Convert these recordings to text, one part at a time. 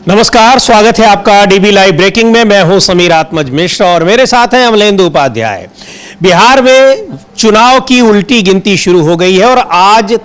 नमस्कार, स्वागत है आपका डीबी लाइव ब्रेकिंग में। मैं हूं समीर आत्मज मिश्र और मेरे साथ हैं अमलेंदु उपाध्याय। बिहार में चुनाव की उल्टी गिनती शुरू हो गई है और आज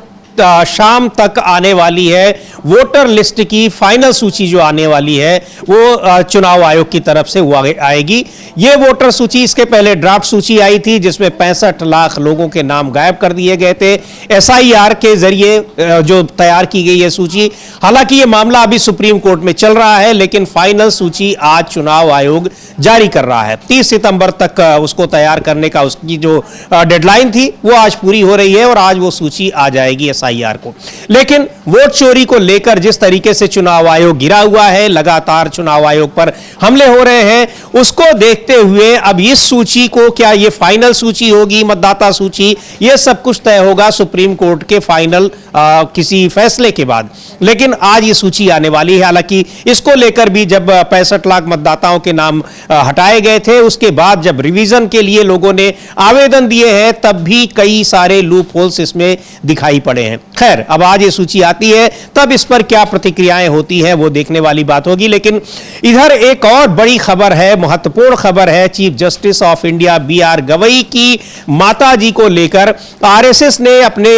शाम तक आने वाली है वोटर लिस्ट की फाइनल सूची। जो आने वाली है वो चुनाव आयोग की तरफ से आएगी। ये वोटर सूची, इसके पहले ड्राफ्ट सूची आई थी जिसमें 65 लाख लोगों के नाम गायब कर दिए गए थे SIR के जरिए जो तैयार की गई है सूची। हालांकि ये मामला अभी सुप्रीम कोर्ट में चल रहा है, लेकिन फाइनल सूची आज चुनाव आयोग जारी कर रहा है। 30 सितंबर तक उसको तैयार करने का उसकी जो डेडलाइन थी वो आज पूरी हो रही है और आज वो सूची आ जाएगी SIR को। लेकिन वोट चोरी को लेकर जिस तरीके से चुनाव आयोग गिरा हुआ है, लगातार चुनाव आयोग पर हमले हो रहे हैं, उसको देखते हुए अब इस सूची को, क्या ये फाइनल सूची होगी, मतदाता सूची, ये सब कुछ तय होगा सुप्रीम कोर्ट के फाइनल किसी फैसले के बाद। लेकिन आज ये सूची आने वाली है। हालांकि इसको लेकर भी जब 65 लाख मतदाताओं के नाम हटाए गए थे, उसके बाद जब रिवीजन के लिए लोगों ने आवेदन दिए हैं, तब भी कई सारे लूप होल्स इसमें दिखाई पड़े हैं। खैर, अब आज ये सूची आती है, तब इस पर क्या प्रतिक्रियाएं होती हैं वो देखने वाली बात होगी। लेकिन इधर एक और बड़ी खबर है, महत्वपूर्ण खबर है। Chief justice of India BR Gavai की माताजी को लेकर RSS ने अपने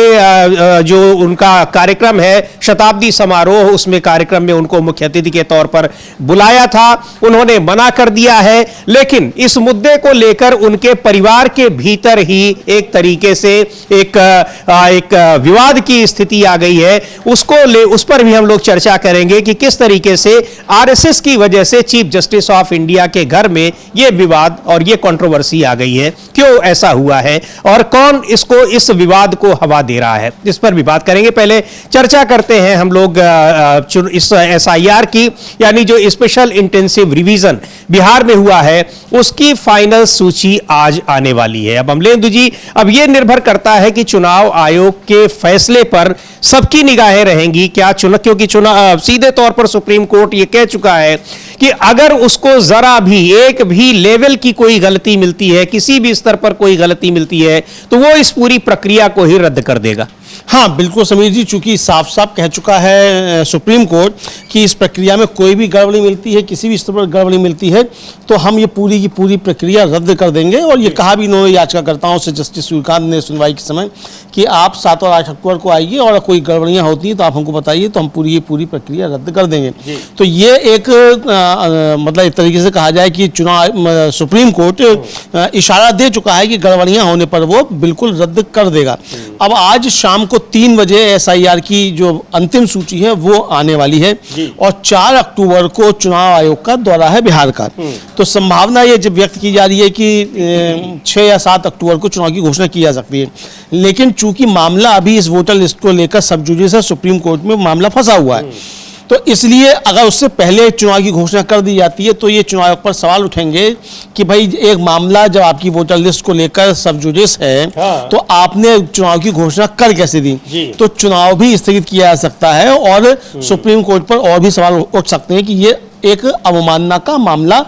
जो उनका कार्यक्रम है शताब्दी समारोह, उसमें कार्यक्रम में उनको मुख्य अतिथि के तौर पर बुलाया था। उन्होंने मना कर दिया है, लेकिन इस मुद्दे को लेकर उनके परिवार के भीतर ही एक तरीके से एक विवाद की स्थिति आ गई है। उस पर भी हम लोग चर्चा करेंगे कि किस तरीके से RSS की वजह से चीफ जस्टिस ऑफ इंडिया के घर में यह विवाद और यह कंट्रोवर्सी आ गई है, क्यों ऐसा हुआ है और कौन इस विवाद को हवा दे रहा है, इस पर भी बात करेंगे। पहले चर्चा करते हैं हम लोग इस SIR की, यानी जो स्पेशल इंटेंसिव रिवीजन बिहार में हुआ है उसकी फाइनल सूची आज आने वाली है। अब अमलेंदु जी, अब यह निर्भर करता है कि चुनाव आयोग के फैसले पर सबकी निगाहें रहेंगी क्या, क्योंकि चुनाव सीधे तौर पर सुप्रीम कोर्ट यह कह चुका है कि अगर उसको जरा भी एक भी लेवल की कोई गलती मिलती है, किसी भी स्तर पर कोई गलती मिलती है, तो वो इस पूरी प्रक्रिया को ही रद्द कर देगा। हाँ बिल्कुल समीर जी, चूंकि साफ साफ कह चुका है सुप्रीम कोर्ट कि इस प्रक्रिया में कोई भी गड़बड़ी मिलती है, किसी भी स्तर पर गड़बड़ी मिलती है, तो हम ये पूरी की पूरी प्रक्रिया रद्द कर देंगे। और ये कहा भी इन्होंने याचिकाकर्ताओं से, जस्टिस सूर्यकांत ने सुनवाई के समय, कि आप 7 और 8 अक्टूबर को आइए और कोई गड़बड़ियाँ होती हैं तो आप हमको बताइए, तो हम पूरी प्रक्रिया रद्द कर देंगे। तो ये एक मतलब एक तरीके से कहा जाए कि चुनाव सुप्रीम कोर्ट इशारा दे चुका है कि गड़बड़ियाँ होने पर वो बिल्कुल रद्द कर देगा। अब आज शाम को 3 बजे SIR की जो अंतिम सूची है वो आने वाली है और 4 अक्टूबर को चुनाव आयोग का दौरा है बिहार का। तो संभावना ये जब व्यक्त की जा रही है कि 6 या 7 अक्टूबर को चुनाव की घोषणा की जा सकती है। लेकिन चूंकि मामला अभी इस वोटर लिस्ट को लेकर सब जुडिस है, सुप्रीम कोर्ट में मामला फंसा हुआ है, तो इसलिए अगर उससे पहले चुनाव की घोषणा कर दी जाती है तो ये चुनाव आयोग पर सवाल उठेंगे कि भाई एक मामला जब आपकी वोटर लिस्ट को लेकर सब जुडिस है, हाँ, तो आपने चुनाव की घोषणा कर कैसे दी? तो चुनाव भी स्थगित किया जा सकता है और सुप्रीम कोर्ट पर और भी सवाल उठ सकते हैं कि ये एक अवमानना का मामला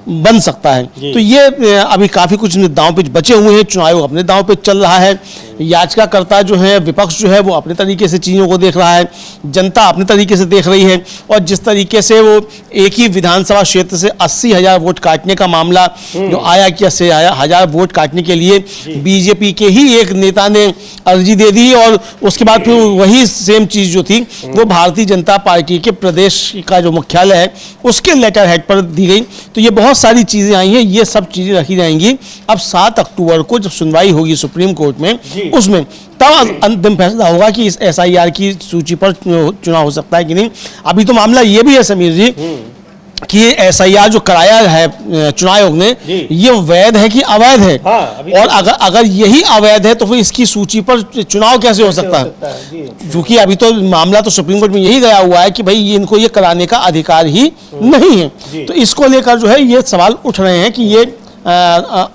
बन सकता है। तो ये अभी काफी कुछ दांव पे बचे हुए हैं। चुनाव आयोग अपने दांव पे चल रहा है, याचिकाकर्ता जो है, विपक्ष जो है, वो अपने तरीके से चीज़ों को देख रहा है, जनता अपने तरीके से देख रही है। और जिस तरीके से वो एक ही विधानसभा क्षेत्र से 80,000 वोट काटने का मामला जो आया कि 80,000 वोट काटने के लिए BJP के ही एक नेता ने अर्जी दे दी और उसके बाद फिर वही सेम चीज़ जो थी वो भारतीय जनता पार्टी के प्रदेश का जो मुख्यालय है उसके लेटर हेड पर दी गई। तो ये बहुत सारी चीज़ें आई हैं, ये सब चीज़ें रखी जाएंगी। अब 7 अक्टूबर को जब सुनवाई होगी सुप्रीम कोर्ट में, उसमें तब अंतिम फैसला होगा कि इस SIR की सूची पर चुनाव हो सकता है कि नहीं। अभी तो मामला ये भी है समीर जी कि SIR जो कराया है चुनाव आयोग ने, ये वैध है कि अवैध है। और अगर यही अवैध है तो फिर इसकी सूची पर चुनाव कैसे हो सकता है? क्योंकि अभी तो मामला तो सुप्रीम कोर्ट में यही गया हुआ है कि भाई इनको ये कराने का अधिकार ही नहीं है। तो इसको लेकर जो है ये सवाल उठ रहे हैं कि ये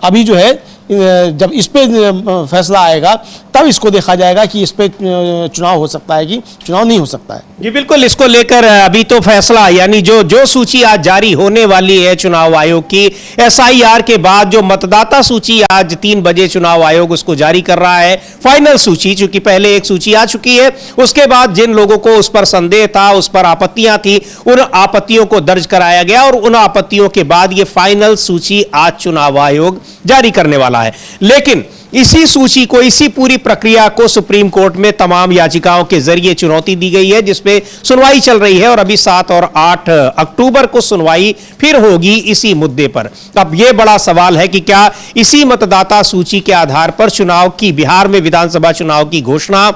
अभी जो है जब इस पे फैसला आएगा तब इसको देखा जाएगा कि इस पे चुनाव हो सकता है कि चुनाव नहीं हो सकता है। जी बिल्कुल, इसको लेकर अभी तो फैसला यानी जो सूची आज जारी होने वाली है चुनाव आयोग की, एसआईआर के बाद जो मतदाता सूची आज 3 बजे चुनाव आयोग उसको जारी कर रहा है, फाइनल सूची, चूंकि पहले एक सूची आ चुकी है, उसके बाद जिन लोगों को उस पर संदेह था, उस पर आपत्तियां थी, उन आपत्तियों को दर्ज कराया गया और उन आपत्तियों के बाद ये फाइनल सूची आज चुनाव आयोग जारी करने वाला है। लेकिन इसी सूची को, इसी पूरी प्रक्रिया को सुप्रीम कोर्ट में तमाम याचिकाओं के जरिए चुनौती दी गई है, जिसपे सुनवाई चल रही है और अभी 7 और 8 अक्टूबर को सुनवाई फिर होगी इसी मुद्दे पर। अब यह बड़ा सवाल है कि क्या इसी मतदाता सूची के आधार पर चुनाव की, बिहार में विधानसभा चुनाव की घोषणा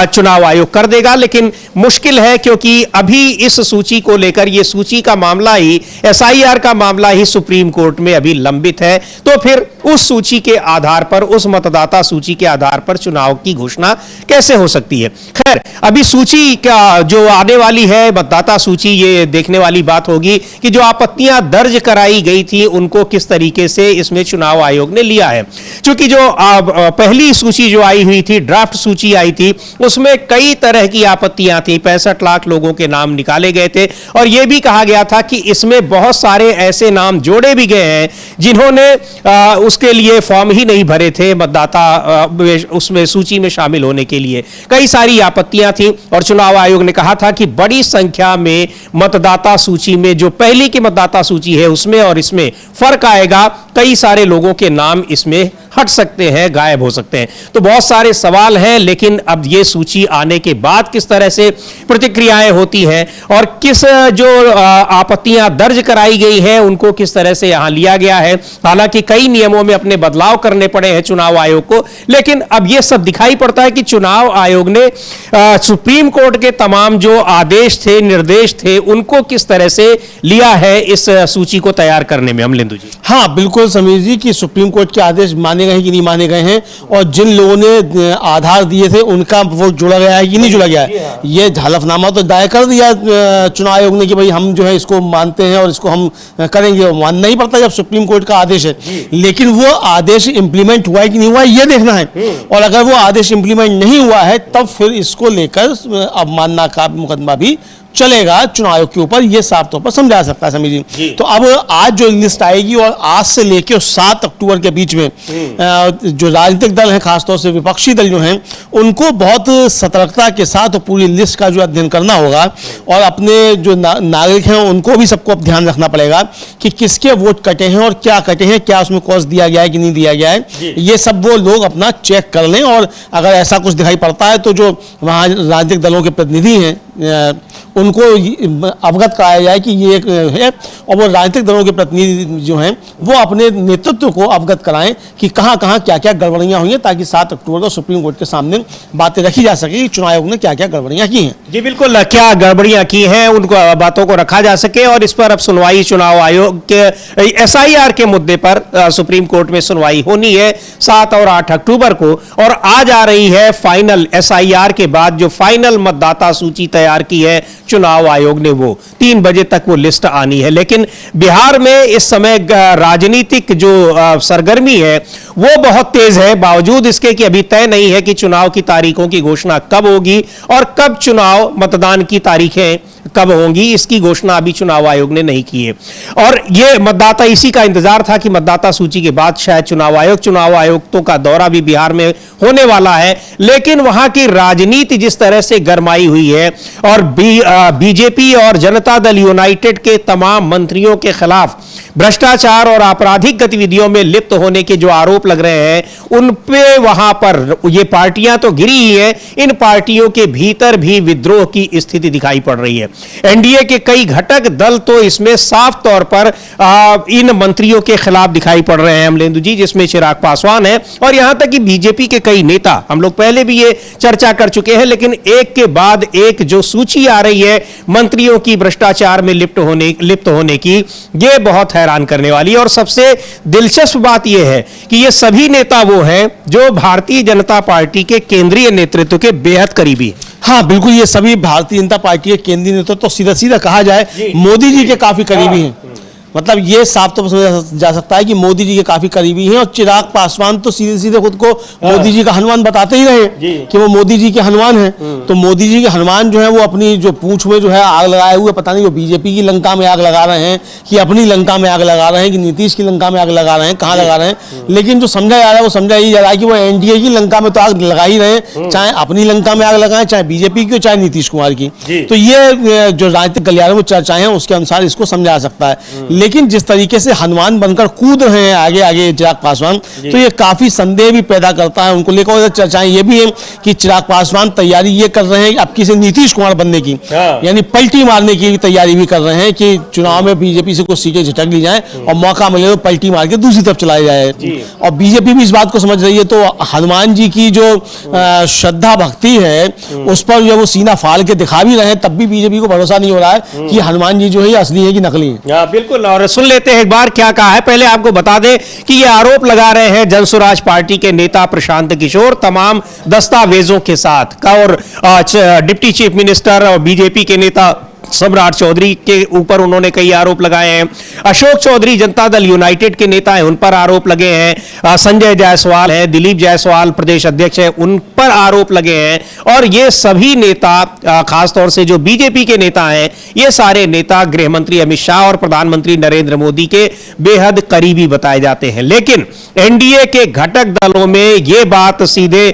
चुनाव आयोग कर देगा, लेकिन मुश्किल है क्योंकि अभी इस सूची को लेकर, यह सूची का मामला ही, एसआईआर का मामला ही सुप्रीम कोर्ट में अभी लंबित है। तो फिर उस सूची के आधार पर, उस मतदाता सूची के आधार पर चुनाव की घोषणा कैसे हो सकती है। खैर, अभी सूची का जो आने वाली है, मतदाता सूची, ये देखने वाली बात होगी कि जो आपत्तियां दर्ज कराई गई थी उनको किस तरीके से इसमें चुनाव आयोग ने लिया है। क्योंकि जो पहली सूची जो आई हुई थी, ड्राफ्ट सूची आई थी, उसमें कई तरह की आपत्तियां थी, 65 लाख लोगों के नाम निकाले गए थे और यह भी कहा गया था कि इसमें बहुत सारे ऐसे नाम जोड़े भी गए हैं जिन्होंने उसके लिए फॉर्म ही नहीं भरे थे, मतदाता उसमें सूची में शामिल होने के लिए। कई सारी आपत्तियां थी और चुनाव आयोग ने कहा था कि बड़ी संख्या में मतदाता सूची में, जो पहली की मतदाता सूची है उसमें और इसमें फर्क आएगा, कई सारे लोगों के नाम इसमें हट सकते हैं, गायब हो सकते हैं। तो बहुत सारे सवाल हैं, लेकिन अब ये सूची आने के बाद किस तरह से प्रतिक्रियाएं होती हैं और किस जो आपत्तियां दर्ज कराई गई हैं उनको किस तरह से यहां लिया गया है। हालांकि कई नियमों में अपने बदलाव करने पड़े हैं चुनाव आयोग को, लेकिन अब यह सब दिखाई पड़ता है कि चुनाव आयोग ने सुप्रीम कोर्ट के तमाम जो आदेश थे, निर्देश थे, उनको किस तरह से लिया है इस सूची को तैयार करने में। अमलेंदु जी। हाँ बिल्कुल समीर जी, कि सुप्रीम कोर्ट के आदेश माने गए हैं कि नहीं माने गए हैं और जिन लोगों ने आधार दिए थे उनका वो जोड़ा गया है कि नहीं जोड़ा गया है। ये हलफनामा तो दायर कर दिया चुनाव आयोग ने कि भाई हम जो है इसको मानते हैं और इसको हम करेंगे। मानना ही पड़ता है जब सुप्रीम कोर्ट का आदेश है, लेकिन वो आदेश इंप्लीमेंट हुआ है कि नहीं हुआ है ये देखना है। और अगर वो आदेश इंप्लीमेंट नहीं हुआ है तब फिर इसको लेकर अवमानना का मुकदमा भी चलेगा चुनाव आयोग के ऊपर, ये साफ तौर पर समझा सकता है समीर जी। तो अब आज जो लिस्ट आएगी और आज से लेकर 7 अक्टूबर के बीच में जो राजनीतिक दल हैं, खासतौर से विपक्षी दल जो हैं, उनको बहुत सतर्कता के साथ पूरी लिस्ट का जो अध्ययन करना होगा और अपने जो नागरिक हैं उनको भी सबको ध्यान रखना पड़ेगा कि किसके वोट कटे हैं और क्या कटे हैं, क्या उसमें कॉज दिया गया है कि नहीं दिया गया है। ये सब वो लोग अपना चेक कर लें और अगर ऐसा कुछ दिखाई पड़ता है तो जो वहाँ राजनीतिक दलों के प्रतिनिधि हैं उनको अवगत कराया जाए कि ये एक है और वो राजनीतिक दलों के प्रतिनिधि जो हैं वो अपने नेतृत्व को अवगत कराएं कि कहां कहां क्या क्या गड़बड़ियां हुई हैं, ताकि 7 अक्टूबर को सुप्रीम कोर्ट के सामने बातें रखी जा सके कि चुनाव आयोग ने क्या क्या गड़बड़ियां की हैं। जी बिल्कुल, क्या गड़बड़ियां की हैं उनको बातों को रखा जा सके और इस पर अब सुनवाई चुनाव आयोग के एसआईआर के मुद्दे पर सुप्रीम कोर्ट में सुनवाई होनी है 7 और 8 अक्टूबर को। और आज आ रही है फाइनल, एसआईआर के बाद जो फाइनल मतदाता सूची तैयार की है चुनाव आयोग ने, वो 3 बजे तक वो लिस्ट आनी है। लेकिन बिहार में इस समय राजनीतिक जो सरगर्मी है वो बहुत तेज है, बावजूद इसके कि अभी तय नहीं है कि चुनाव की तारीखों की घोषणा कब होगी और कब चुनाव मतदान की तारीखें कब होंगी, इसकी घोषणा अभी चुनाव आयोग ने नहीं की है। और ये मतदाता, इसी का इंतजार था कि मतदाता सूची के बाद शायद चुनाव आयुक्तों का दौरा भी बिहार में होने वाला है। लेकिन वहां की राजनीति जिस तरह से गरमाई हुई है और बीजेपी और जनता दल यूनाइटेड के तमाम मंत्रियों के खिलाफ भ्रष्टाचार और आपराधिक गतिविधियों में लिप्त होने के जो आरोप लग रहे हैं, उन पे वहां पर ये पार्टियां तो घिरी ही हैं, इन पार्टियों के भीतर भी विद्रोह की स्थिति दिखाई पड़ रही है। एनडीए के कई घटक दल तो इसमें साफ तौर पर इन मंत्रियों के खिलाफ दिखाई पड़ रहे हैं अमलेंदु जी, जिसमें चिराग पासवान है और यहां तक कि बीजेपी के कई नेता, हम लोग पहले भी ये चर्चा कर चुके हैं, लेकिन एक के बाद एक जो सूची आ रही है मंत्रियों की भ्रष्टाचार में लिप्त होने की, ये बहुत हैरान करने वाली है। और सबसे दिलचस्प बात यह है कि ये सभी नेता वो हैं जो भारतीय जनता पार्टी के केंद्रीय नेतृत्व के बेहद करीबी हैं। हाँ बिल्कुल, ये सभी भारतीय जनता पार्टी के केंद्रीय नेतृत्व तो सीधा सीधा कहा जाए मोदी जी के काफी करीबी हैं। मतलब ये साफ तो समझा जा सकता है कि मोदी जी के काफी करीबी हैं, और चिराग पासवान तो सीधे सीधे खुद को मोदी जी का हनुमान बताते ही रहे कि वो मोदी जी के हनुमान हैं। तो मोदी जी के हनुमान जो है वो अपनी जो पूंछ में जो है आग लगाए हुए, पता नहीं वो बीजेपी की लंका में आग लगा रहे हैं कि अपनी लंका में आग लगा रहे हैं कि नीतीश की लंका में आग लगा रहे हैं, कहाँ लगा रहे हैं। लेकिन जो समझा जा रहा है वो समझा ही जा रहा है कि वो एनडीए की लंका में तो आग लगा ही रहे हैं, चाहे अपनी लंका में आग लगाएं, चाहे बीजेपी की, चाहे नीतीश कुमार की। तो ये जो राजनीतिक गलियारों में चर्चाएं हैं उसके अनुसार इसको समझा जा सकता है। लेकिन जिस तरीके से हनुमान बनकर कूद रहे हैं आगे आगे चिराग पासवान, तो ये काफी संदेह भी पैदा करता है उनको लेकर। चर्चाएं ये भी है कि चिराग पासवान तैयारी ये कर रहे हैं अब किसी नीतीश कुमार बनने की, यानी पलटी मारने की तैयारी भी कर रहे हैं कि चुनाव में बीजेपी से कुछ सीटें झटक ली जाए और मौका मिले तो पलटी मार के दूसरी तरफ चलाया जाए। और बीजेपी भी इस बात को समझ रही है। तो हनुमान जी की जो श्रद्धा भक्ति है उस पर जो वो सीना फाड़ के दिखा भी रहे हैं, तब भी बीजेपी को भरोसा नहीं हो रहा है कि हनुमान जी जो है असली है कि नकली है। बिल्कुल, और सुन लेते हैं एक बार क्या कहा है। पहले आपको बता दें कि ये आरोप लगा रहे हैं जनसुराज पार्टी के नेता प्रशांत किशोर तमाम दस्तावेजों के साथ, और डिप्टी चीफ मिनिस्टर और बीजेपी के नेता सम्राट चौधरी के ऊपर उन्होंने कई आरोप लगाए हैं। अशोक चौधरी जनता दल यूनाइटेड के नेता हैं, उन पर आरोप लगे हैं। संजय जायसवाल है, दिलीप जायसवाल प्रदेश अध्यक्ष है, उन पर आरोप लगे हैं। और ये सभी नेता, खासतौर से जो बीजेपी के नेता हैं, ये सारे नेता गृह मंत्री अमित शाह और प्रधानमंत्री नरेंद्र मोदी के बेहद करीबी बताए जाते हैं। लेकिन एनडीए के घटक दलों में यह बात सीधे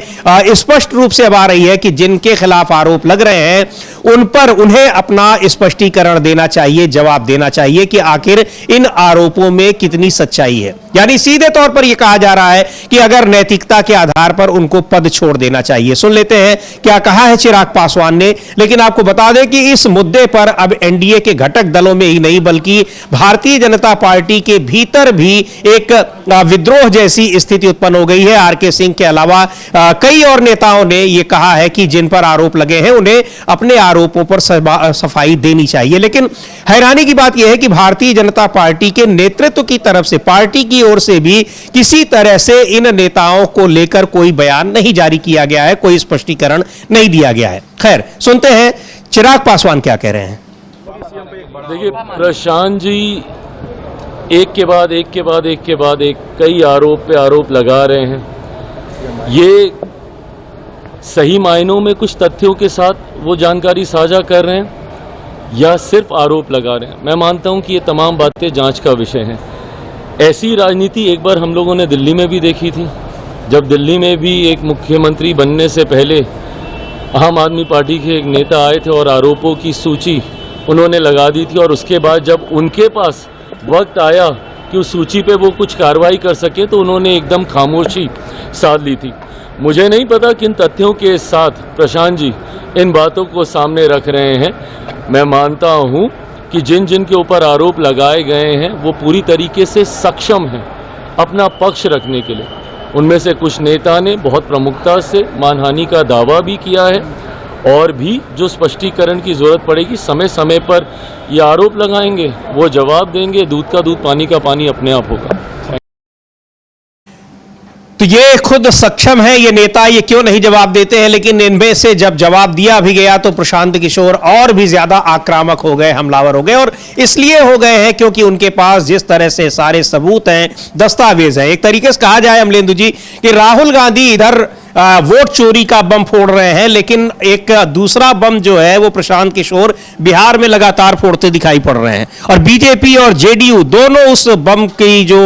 स्पष्ट रूप से अब आ रही है कि जिनके खिलाफ आरोप लग रहे हैं उन पर उन्हें अपना स्पष्टीकरण देना चाहिए, जवाब देना चाहिए कि आखिर इन आरोपों में कितनी सच्चाई है। यानी सीधे तौर पर यह कहा जा रहा है कि अगर नैतिकता के आधार पर उनको पद छोड़ देना चाहिए। सुन लेते हैं क्या कहा है चिराग पासवान ने। लेकिन आपको बता दें कि इस मुद्दे पर अब एनडीए के घटक दलों में ही नहीं बल्कि भारतीय जनता पार्टी के भीतर भी एक विद्रोह जैसी स्थिति उत्पन्न हो गई है। आरके सिंह के अलावा कई और नेताओं ने यह कहा है कि जिन पर आरोप लगे हैं उन्हें अपने आरोपों पर सफाई देनी चाहिए। लेकिन हैरानी की बात यह है कि भारतीय जनता पार्टी के नेतृत्व की तरफ से, पार्टी की ओर से भी किसी तरह से इन नेताओं को लेकर कोई बयान नहीं जारी किया गया है, कोई स्पष्टीकरण नहीं दिया गया है। खैर, सुनते हैं चिराग पासवान क्या कह रहे हैं। देखिए, प्रशांत जी एक के बाद एक के बाद एक के बाद एक कई आरोप पे आरोप लगा रहे हैं। ये सही मायनों में कुछ तथ्यों के साथ वो जानकारी साझा कर रहे हैं या सिर्फ आरोप लगा रहे हैं। मैं मानता हूं कि ये तमाम बातें जांच का विषय हैं। ऐसी राजनीति एक बार हम लोगों ने दिल्ली में भी देखी थी, जब दिल्ली में भी एक मुख्यमंत्री बनने से पहले आम आदमी पार्टी के एक नेता आए थे और आरोपों की सूची उन्होंने लगा दी थी, और उसके बाद जब उनके पास वक्त आया कि उस सूची पे वो कुछ कार्रवाई कर सके तो उन्होंने एकदम खामोशी साध ली थी। मुझे नहीं पता किन तथ्यों के साथ प्रशांत जी इन बातों को सामने रख रहे हैं। मैं मानता हूं कि जिन जिन के ऊपर आरोप लगाए गए हैं वो पूरी तरीके से सक्षम हैं अपना पक्ष रखने के लिए। उनमें से कुछ नेता ने बहुत प्रमुखता से मानहानि का दावा भी किया है, और भी जो स्पष्टीकरण की ज़रूरत पड़ेगी समय समय पर ये आरोप लगाएंगे, वो जवाब देंगे। दूध का दूध, पानी का पानी अपने आप होगा। तो ये खुद सक्षम है ये नेता, ये क्यों नहीं जवाब देते हैं। लेकिन इनमें से जब जवाब दिया भी गया तो प्रशांत किशोर और भी ज्यादा आक्रामक हो गए, हमलावर हो गए। और इसलिए हो गए हैं क्योंकि उनके पास जिस तरह से सारे सबूत हैं, दस्तावेज हैं। एक तरीके से कहा जाए अमलेंदु जी कि राहुल गांधी इधर वोट चोरी का बम फोड़ रहे हैं, लेकिन एक दूसरा बम जो है वो प्रशांत किशोर बिहार में लगातार फोड़ते दिखाई पड़ रहे हैं। और बीजेपी और जेडीयू दोनों उस बम की जो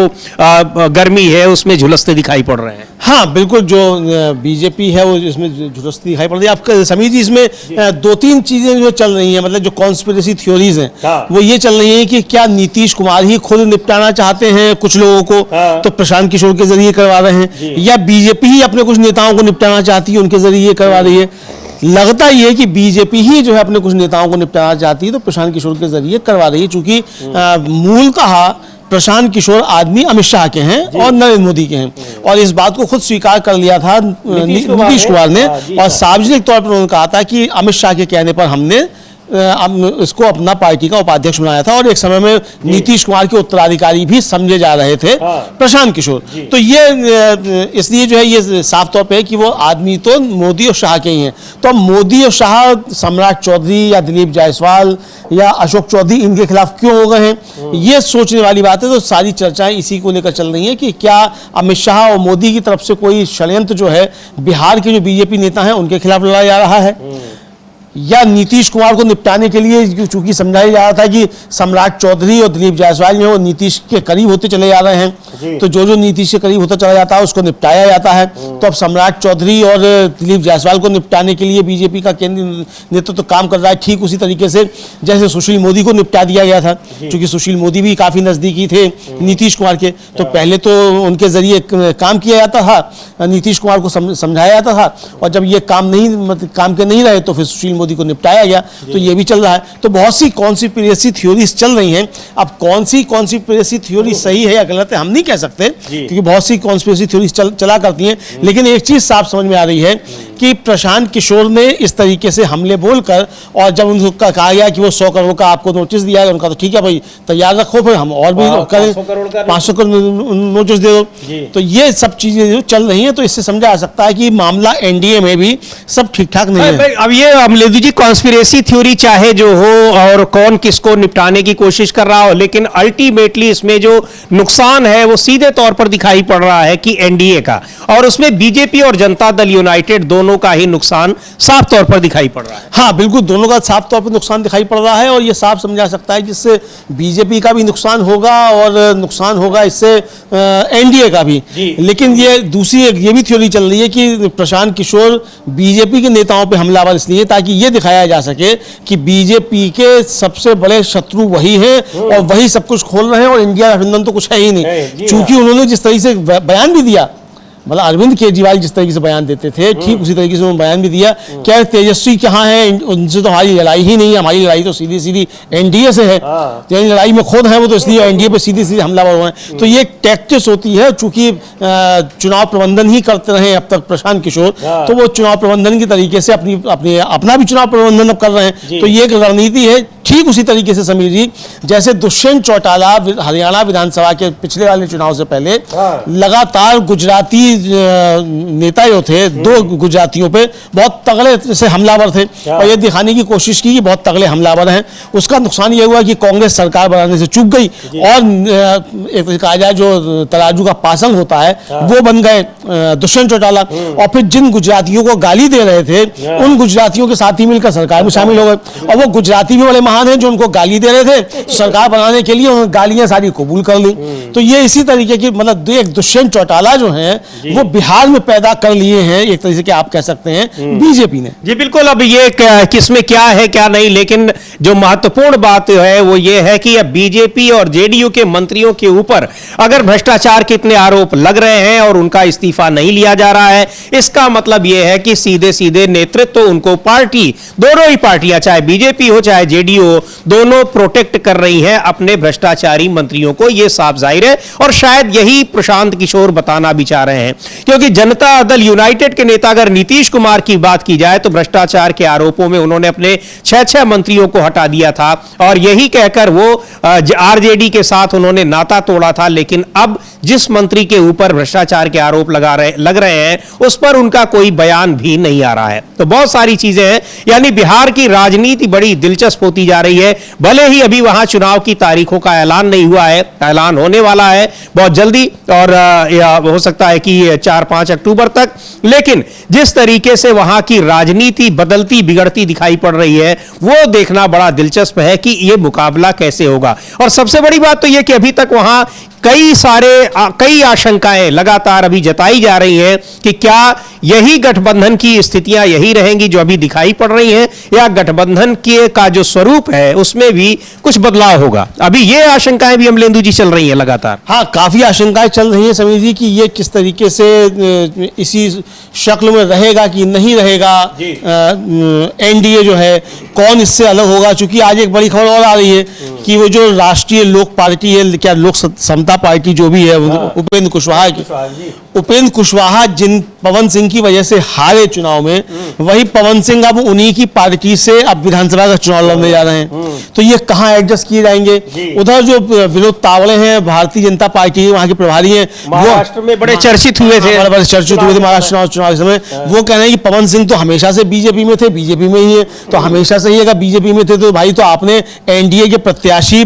गर्मी है उसमें झुलसते दिखाई पड़ रहे हैं। हाँ बिल्कुल, जो बीजेपी है वो इसमें झुलसती दिखाई पड़ रही है। आपका समीर जी, इसमें दो तीन चीजें जो चल रही हैं, मतलब जो कॉन्स्पिरेसी थ्योरीज हैं, वो ये चल रही हैं कि क्या नीतीश कुमार ही खुद निपटाना चाहते हैं कुछ लोगों को, तो प्रशांत किशोर के जरिए करवा रहे हैं, या बीजेपी ही अपने कुछ नेताओं को निपटाना चाहती है उनके जरिए करवा रही है। लगता ये है कि बीजेपी ही जो है अपने कुछ नेताओं को निपटाना चाहती है तो प्रशांत किशोर के जरिए करवा रही है, चूंकि मूलतः प्रशांत किशोर आदमी अमित शाह के हैं और नरेंद्र मोदी के हैं, और इस बात को खुद स्वीकार कर लिया था नीतीश कुमार ने, और सार्वजनिक तौर पर उन्होंने कहा था कि अमित शाह के कहने पर हमने इसको अपना पार्टी का उपाध्यक्ष बनाया था और एक समय में नीतीश कुमार के उत्तराधिकारी भी समझे जा रहे थे प्रशांत किशोर। तो ये इसलिए जो है ये साफ तौर पे है कि वो आदमी तो मोदी और शाह के ही हैं। तो अब मोदी और शाह सम्राट चौधरी या दिलीप जायसवाल या अशोक चौधरी इनके खिलाफ क्यों हो गए हैं, ये सोचने वाली बात है। तो सारी चर्चाएं इसी को लेकर चल रही हैं कि क्या अमित शाह और मोदी की तरफ से कोई षड्यंत्र जो है बिहार के जो बीजेपी नेता हैं उनके खिलाफ लड़ा जा रहा है, या नीतीश कुमार को निपटाने के लिए चूंकि समझाया जा रहा था कि सम्राट चौधरी और दिलीप जायसवाल जो है वो नीतीश के करीब होते चले जा रहे हैं, तो जो जो नीतीश के करीब होता चला जाता है उसको निपटाया जाता है। तो अब सम्राट चौधरी और दिलीप जायसवाल को निपटाने के लिए बीजेपी का केंद्रीय नेतृत्व तो काम कर रहा है, ठीक उसी तरीके से जैसे सुशील मोदी को निपटा दिया गया था। चूंकि सुशील मोदी भी काफी नजदीकी थे नीतीश कुमार के, तो पहले तो उनके जरिए काम किया जाता था, नीतीश कुमार को समझाया जाता था, और जब ये काम के नहीं रहे तो फिर सुशील मोदी को निपटाया गया। तो ये भी चल रहा है। तो बहुत सी कॉन्स्पिरेसी थ्योरीज चल रही हैं। अब कौन सी कॉन्स्पिरेसी थ्योरी सही है या गलत है हम नहीं कह सकते, क्योंकि बहुत सी कॉन्स्पिरेसी थ्योरीज चला करती हैं। लेकिन एक चीज साफ समझ में आ रही है कि प्रशांत किशोर ने इस तरीके से हमले बोलकर, और जब उनका कहा गया कि वो 100 करोड़ का आपको नोटिस दिया है, उनका तो ठीक है भाई तैयार रखो, फिर हम और भी करें 500 करोड़ नोटिस दे दो। तो ये सब चीजें जो चल रही हैं, तो इससे समझा जा सकता है कि मामला एनडीए में भी सब ठीक ठाक नहीं है। अब ये अमलेंदु जी कॉन्स्पिरेसी थ्योरी चाहे जो हो और कौन किसको निपटाने की कोशिश कर रहा हो, लेकिन अल्टीमेटली इसमें जो नुकसान है वो सीधे तौर पर दिखाई पड़ रहा है कि एनडीए का, और उसमें बीजेपी और जनता दल यूनाइटेड दोनों का ही नुकसान साफ तौर पर दिखाई पड़ रहा है। हाँ बिल्कुल, दोनों का साफ तौर पर नुकसान दिखाई पड़ रहा है, और ये साफ समझा सकता है जिससे बीजेपी का भी नुकसान होगा और नुकसान होगा इससे एनडीए का भी। लेकिन ये दूसरी ये भी थ्योरी चल रही है कि प्रशांत किशोर बीजेपी के नेताओं पर हमलावर इसलिए ताकि ये दिखाया जा सके कि बीजेपी के सबसे बड़े शत्रु वही हैं और वही सब कुछ खोल रहे हैं, और इंडिया गठबंधन तो कुछ है ही नहीं। चूंकि उन्होंने जिस तरीके से बयान भी दिया, मतलब अरविंद केजरीवाल जिस तरीके से बयान देते थे ठीक उसी तरीके से उन्होंने बयान भी दिया। क्या तेजस्वी कहाँ है, उनसे तो हमारी लड़ाई ही नहीं है, हमारी लड़ाई तो सीधी सीधी एनडीए से है, यानी लड़ाई में खुद है वो, तो इसलिए एनडीए पे सीधी सीधी हमलावर हुए हैं। तो ये एक टैक्टिस होती है, चूंकि चुनाव प्रबंधन ही करते रहे अब तक प्रशांत किशोर, तो वो चुनाव प्रबंधन के तरीके से अपना भी चुनाव प्रबंधन अब कर रहे हैं। तो ये एक रणनीति है। ठीक उसी तरीके से समीर जी, जैसे दुष्यंत चौटाला हरियाणा विधानसभा के पिछले वाले चुनाव से पहले लगातार गुजराती नेता जो थे, दो गुजरातियों पे बहुत तगड़े से हमलावर थे, और ये दिखाने की कोशिश की कि बहुत तगड़े हमलावर हैं। उसका नुकसान ये हुआ कि कांग्रेस सरकार बनाने से चूक गई, और एक कहा जाए जो तराजू का पासंग होता है वो बन गए दुष्यंत चौटाला। और फिर जिन गुजरातियों को गाली दे रहे थे उन गुजरातियों के साथ ही मिलकर सरकार में शामिल हो गए, और वो गुजराती भी बड़े महान हैं जो उनको गाली दे रहे थे, सरकार बनाने के लिए उन्होंने गालियां सारी कबूल कर ली। तो ये इसी तरीके की मतलब एक दुष्यंत चौटाला जो है वो बिहार में पैदा कर लिए हैं, एक तरीके से आप कह सकते हैं बीजेपी ने। जी बिल्कुल। अब ये किसमें क्या है क्या नहीं, लेकिन जो महत्वपूर्ण बात है वो ये है कि अब बीजेपी और जेडीयू के मंत्रियों के ऊपर अगर भ्रष्टाचार के इतने आरोप लग रहे हैं और उनका इस्तीफा नहीं लिया जा रहा है, इसका मतलब यह है कि सीधे सीधे नेतृत्व उनको पार्टी, दोनों ही पार्टियां चाहे बीजेपी हो चाहे जेडीयू हो, दोनों प्रोटेक्ट कर रही हैं अपने भ्रष्टाचारी मंत्रियों को। यह साफ जाहिर है, और शायद यही प्रशांत किशोर बताना भी चाह रहे हैं, क्योंकि जनता दल यूनाइटेड के नेता अगर नीतीश कुमार की बात की जाए तो भ्रष्टाचार के आरोपों में उन्होंने अपने 6 मंत्रियों को हटा दिया था, और यही कहकर वो आरजेडी के साथ उन्होंने नाता तोड़ा था। लेकिन अब जिस मंत्री के ऊपर भ्रष्टाचार के आरोप लग रहे हैं उस पर उनका कोई बयान भी नहीं आ रहा है। तो बहुत सारी चीजें हैं, यानी बिहार की राजनीति बड़ी दिलचस्प होती जा रही है। भले ही अभी वहां चुनाव की तारीखों का ऐलान नहीं हुआ है, ऐलान होने वाला है बहुत जल्दी, और हो सकता है कि 4-5 अक्टूबर तक, लेकिन जिस तरीके से वहां की राजनीति बदलती बिगड़ती दिखाई पड़ रही है वो देखना बड़ा दिलचस्प है कि यह मुकाबला कैसे होगा। और सबसे बड़ी बात तो यह कि अभी तक वहां कई आशंकाएं लगातार अभी जताई जा रही हैं कि क्या यही गठबंधन की स्थितियां यही रहेंगी जो अभी दिखाई पड़ रही हैं, या गठबंधन का जो स्वरूप है उसमें भी कुछ बदलाव होगा। अभी ये आशंकाएं भी अमलेंदु जी चल रही हैं लगातार। हाँ, काफी आशंकाएं चल रही हैं समीर जी कि ये किस तरीके से इसी शक्ल में रहेगा कि नहीं रहेगा। एनडीए जो है कौन इससे अलग होगा, चूंकि आज एक बड़ी खबर और आ रही है कि वो जो राष्ट्रीय लोक पार्टी है, क्या लोक समता जनता पार्टी जो भी है उपेंद्र कुशवाहा की, उपेंद्र कुशवाहा जिन पवन सिंह की वजह से हारे चुनाव में, वही पवन सिंह अब उन्हीं की पार्टी से अब विधानसभा का चुनाव लड़ने जा रहे हैं। तो ये कहाँ एडजस्ट किए जाएंगे? उधर जो विनोद तावड़े हैं, भारतीय जनता पार्टी वहां के प्रभारी हैं, महाराष्ट्र में बड़े चर्चित हुए थे, महाराष्ट्र चुनाव के समय। वो कह रहे हैं कि पवन सिंह तो हमेशा से बीजेपी में थे, बीजेपी में ही है, तो हमेशा से ही अगर बीजेपी में थे तो भाई तो आपने एनडीए के प्रत्याशी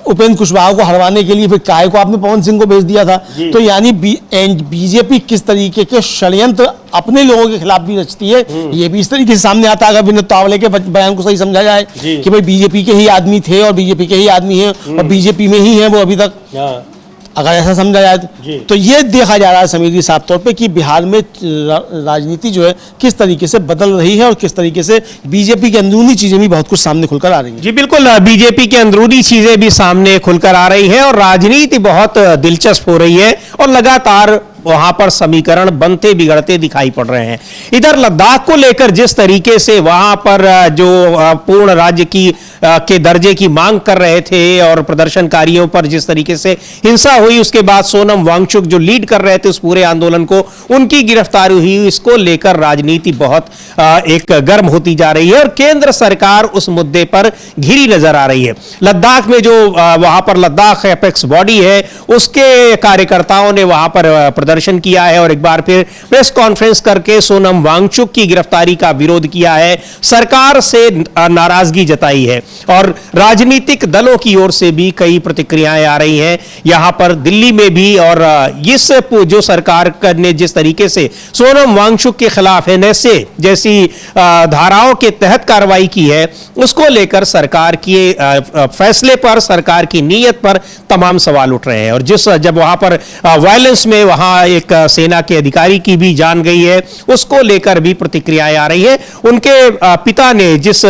उपेंद्र कुशवाहा को हरवाने के लिए फिर काहे को आपने पवन सिंह को भेज दिया था? तो यानी बीजेपी किस तरीके के षड्यंत्र अपने लोगों के खिलाफ भी रचती है, ये भी इस तरीके से सामने आता है। अगर विनोद तावड़े के बयान को सही समझा जाए कि भाई बीजेपी के ही आदमी थे और बीजेपी के ही आदमी हैं और बीजेपी में ही हैं वो अभी तक, अगर ऐसा समझा जाए तो ये देखा जा रहा है समीर जी साफ तौर पे कि बिहार में राजनीति जो है किस तरीके से बदल रही है और किस तरीके से बीजेपी की अंदरूनी चीजें भी बहुत कुछ सामने खुलकर आ रही हैं। जी बिल्कुल, बीजेपी की अंदरूनी चीजें भी सामने खुलकर आ रही हैं और राजनीति बहुत दिलचस्प हो रही है और लगातार वहां पर समीकरण बनते बिगड़ते दिखाई पड़ रहे हैं। इधर लद्दाख को लेकर जिस तरीके से वहां पर जो पूर्ण राज्य की के दर्जे की मांग कर रहे थे और प्रदर्शनकारियों पर जिस तरीके से हिंसा हुई, उसके बाद सोनम वांगचुक जो लीड कर रहे थे उस पूरे आंदोलन को, उनकी गिरफ्तारी हुई, इसको लेकर राजनीति बहुत एक गर्म होती जा रही है और केंद्र सरकार उस मुद्दे पर घिरी नजर आ रही है। लद्दाख में जो वहां पर लद्दाख एपेक्स बॉडी है उसके कार्यकर्ताओं ने वहां पर प्रदर्शन किया है और एक बार फिर प्रेस कॉन्फ्रेंस करके सोनम वांगचुक की गिरफ्तारी का विरोध किया है, सरकार से नाराजगी जताई है और राजनीतिक दलों की ओर से भी कई प्रतिक्रियाएं आ रही हैं। यहां पर दिल्ली में भी और इस जो सरकार ने जिस तरीके से सोनम वांगचुक के खिलाफ एनएसए जैसी धाराओं के तहत कार्रवाई की है, उसको लेकर सरकार के फैसले पर, सरकार की नीयत पर तमाम सवाल उठ रहे हैं। और जब वहां पर वायलेंस में वहां एक सेना के अधिकारी की भी जान गई है, उसको लेकर भी प्रतिक्रियाएं आ रही है। उनके पिता ने जिस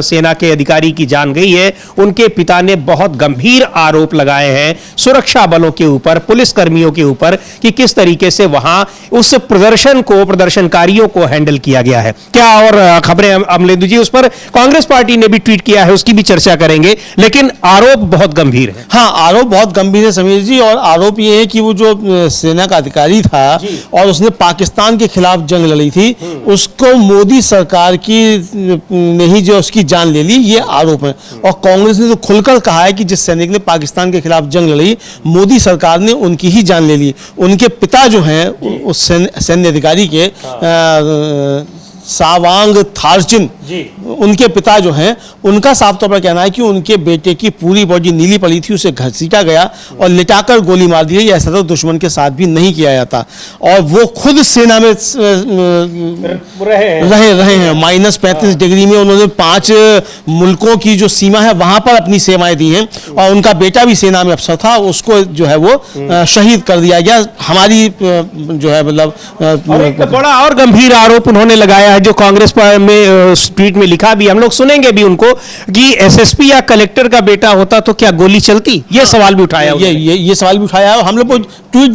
सेना के अधिकारी की जान गई है, उनके पिता ने बहुत गंभीर आरोप लगाए हैं सुरक्षा बलों के ऊपर, पुलिस कर्मियों के ऊपर कि किस तरीके से वहां उस प्रदर्शनकारियों को हैंडल किया गया है। क्या और खबरें अमलेंदु जी, उस पर कांग्रेस पार्टी ने भी ट्वीट किया है, उसकी भी चर्चा करेंगे, लेकिन आरोप बहुत गंभीर है। हाँ, आरोप बहुत गंभीर है समीर जी, और आरोप यह है कि वो जो सेना का अधिकारी था और उसने पाकिस्तान के खिलाफ जंग लड़ी थी, उसको मोदी सरकार की ने ही जो उसकी जान ले ली, ये आरोप है। और कांग्रेस ने तो खुलकर कहा है कि जिस सैनिक ने पाकिस्तान के खिलाफ जंग लड़ी, मोदी सरकार ने उनकी ही जान ले ली। उनके पिता जो हैं उस सैन्य अधिकारी के सावांग थारचिन, उनके पिता जो हैं, उनका साफ तौर पर कहना है कि उनके बेटे की पूरी बॉडी नीली पड़ी थी, उसे घसीटा गया और लिटाकर गोली मार दी गई। ऐसा तो दुश्मन के साथ भी नहीं किया जाता। और वो खुद सेना में रहे हैं। -35 डिग्री में उन्होंने 5 मुल्कों की जो सीमा है वहां पर अपनी सेवाएं दी हैं और उनका बेटा भी सेना में अफसर था, उसको जो है वो शहीद कर दिया गया। हमारी जो है मतलब एक बड़ा और गंभीर आरोप उन्होंने लगाया है जो कांग्रेस में ट्वीट में लिखा भी, हम लोग सुनेंगे भी उनको, कि एसएसपी या कलेक्टर का बेटा होता तो क्या गोली चलती? ये सवाल भी उठाया, ये सवाल भी उठाया है। हम लोग को ट्वीट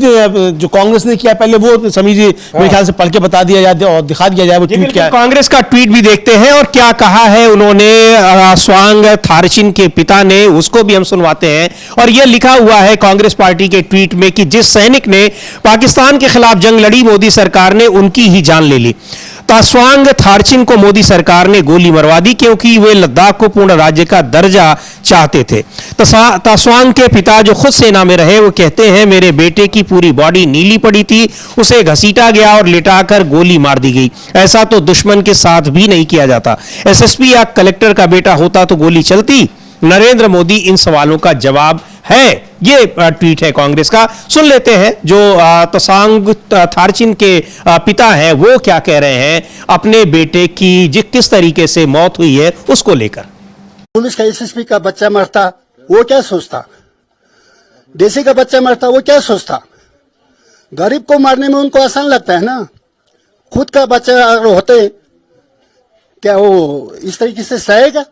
जो कांग्रेस ने किया पहले वो समीर जी मेरे ख्याल से पढ़ के बता दिया जाए और दिखा दिया जाए वो ट्वीट क्या है। कांग्रेस का ट्वीट भी देखते हैं और क्या कहा है उन्होंने स्वांग थारचिन के पिता ने, उसको भी हम सुनवाते हैं। और यह लिखा हुआ है कांग्रेस पार्टी के ट्वीट में कि जिस सैनिक ने पाकिस्तान के खिलाफ जंग लड़ी, मोदी सरकार ने उनकी ही जान ले ली। तास्वांग थारचिन को मोदी सरकार ने गोली मरवा दी क्योंकि वे लद्दाख को पूर्ण राज्य का दर्जा चाहते थे। तास्वांग के पिता जो खुद सेना में रहे, वो कहते हैं मेरे बेटे की पूरी बॉडी नीली पड़ी थी, उसे घसीटा गया और लिटाकर गोली मार दी गई। ऐसा तो दुश्मन के साथ भी नहीं किया जाता। एसएसपी या कलेक्टर का बेटा होता तो गोली चलती? नरेंद्र मोदी इन सवालों का जवाब है। ये ट्वीट है कांग्रेस का। सुन लेते हैं जो तास्वांग थारचिन के पिता हैं, वो क्या कह रहे हैं अपने बेटे की किस तरीके से मौत हुई है उसको लेकर। पुलिस का एसएसपी का बच्चा मरता वो क्या सोचता, डीसी का बच्चा मरता वो क्या सोचता। गरीब को मारने में उनको आसान लगता है ना। खुद का बच्चा अगर होते क्या वो इस तरीके से सहेगा?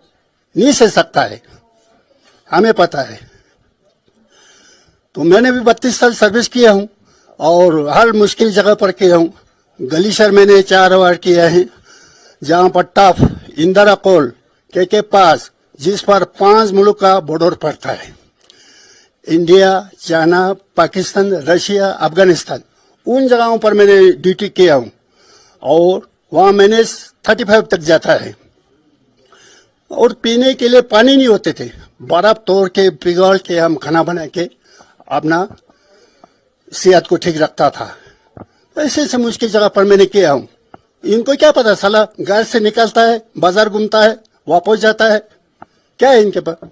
नहीं सह सकता है, हमें पता है। तो मैंने भी 32 साल सर्विस किया हूं और हर मुश्किल जगह पर किया हूं। गलीशर मैंने 4 वार किया है, जहां पर टफ, इंदिरा कोल के पास, जिस पर 5 मुल्क का बॉर्डर पड़ता है। India, China, Pakistan, Russia, Afghanistan, उन जगहों पर मैंने ड्यूटी किया हूं और वहां मैंने 35 तक जाता है और पीने के लिए पानी नहीं होते थे। बर्फ तोड़ के पिघल के हम खाना बना के अपना सेहत को ठीक रखता था। ऐसे ऐसे मुश्किल जगह पर मैंने किया हूं। इनको क्या पता, साला घर से निकलता है, बाजार घूमता है, वापस जाता है, क्या है इनके पास।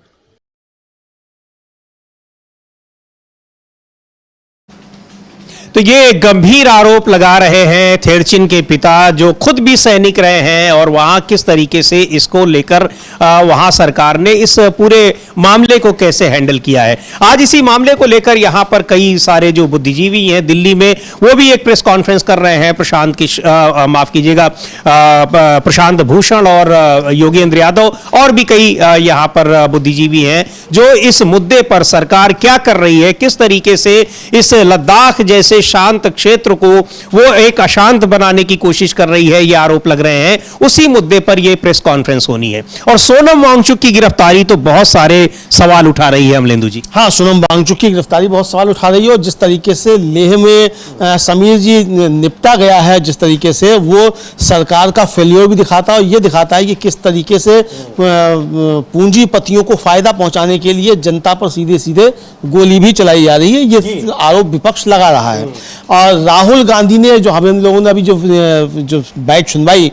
तो ये गंभीर आरोप लगा रहे हैं थेरचिन के पिता, जो खुद भी सैनिक रहे हैं, और वहां किस तरीके से इसको लेकर वहां सरकार ने इस पूरे मामले को कैसे हैंडल किया है। आज इसी मामले को लेकर यहां पर कई सारे जो बुद्धिजीवी हैं दिल्ली में, वो भी एक प्रेस कॉन्फ्रेंस कर रहे हैं। माफ कीजिएगा, प्रशांत भूषण और योगेंद्र यादव और भी कई यहां पर बुद्धिजीवी हैं जो इस मुद्दे पर सरकार क्या कर रही है, किस तरीके से इस लद्दाख जैसे शांत क्षेत्र को वो एक अशांत बनाने की कोशिश कर रही है, ये आरोप लग रहे हैं। उसी मुद्दे पर ये प्रेस कॉन्फ्रेंस होनी है। और सोनम वांगचुक की गिरफ्तारी तो बहुत सारे सवाल उठा रही है अमलेंदु जी। हाँ, सोनम वांगचुक की गिरफ्तारी बहुत सवाल उठा रही है और जिस तरीके से लेह में समीर जी निपटा गया है, जिस तरीके से वो सरकार का फेलियर भी दिखाता है और ये दिखाता है कि किस तरीके से पूंजीपतियों को फायदा पहुंचाने के लिए जनता पर सीधे सीधे गोली भी चलाई जा रही है, ये आरोप विपक्ष लगा रहा है। और राहुल गांधी ने, जो हम लोगों ने अभी जो बैठ सुनवाई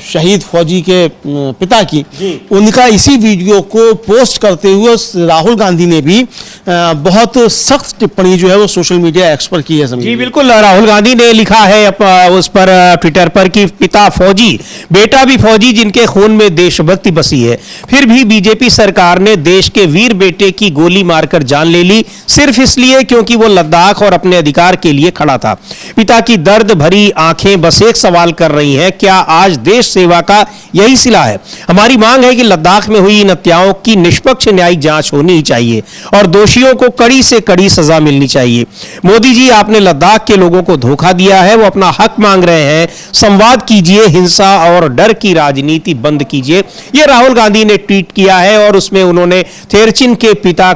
शहीद फौजी के पिता की, उनका इसी वीडियो को पोस्ट करते हुए राहुल गांधी ने भी बहुत सख्त टिप्पणी जो है वो सोशल मीडिया एक्स पर की है। जी बिल्कुल, राहुल गांधी ने लिखा है उस पर ट्विटर पर कि पिता फौजी, बेटा भी फौजी, जिनके खून में देशभक्ति बसी है, फिर भी बीजेपी सरकार ने देश के वीर बेटे की गोली मारकर जान ले ली, सिर्फ इसलिए क्योंकि वो लद्दाख और अपने अधिकार के लिए खड़ा था। पिता की दर्द भरी आंखें बस एक सवाल कर रही हैं, क्या आज देश सेवा का यही सिला है? हमारी मांग है कि लद्दाख में हुई इन हत्याओं की निष्पक्ष न्यायिक जांच होनी चाहिए और दोषियों को कड़ी से कड़ी सजा मिलनी चाहिए। मोदी जी, आपने लद्दाख के लोगों को धोखा दिया है, वो अपना हक मांग रहे हैं। संवाद कीजिए, हिंसा और डर की राजनीति बंद कीजिए। यह राहुल गांधी ने ट्वीट किया है और उसमें उन्होंने थेरचिन के पिता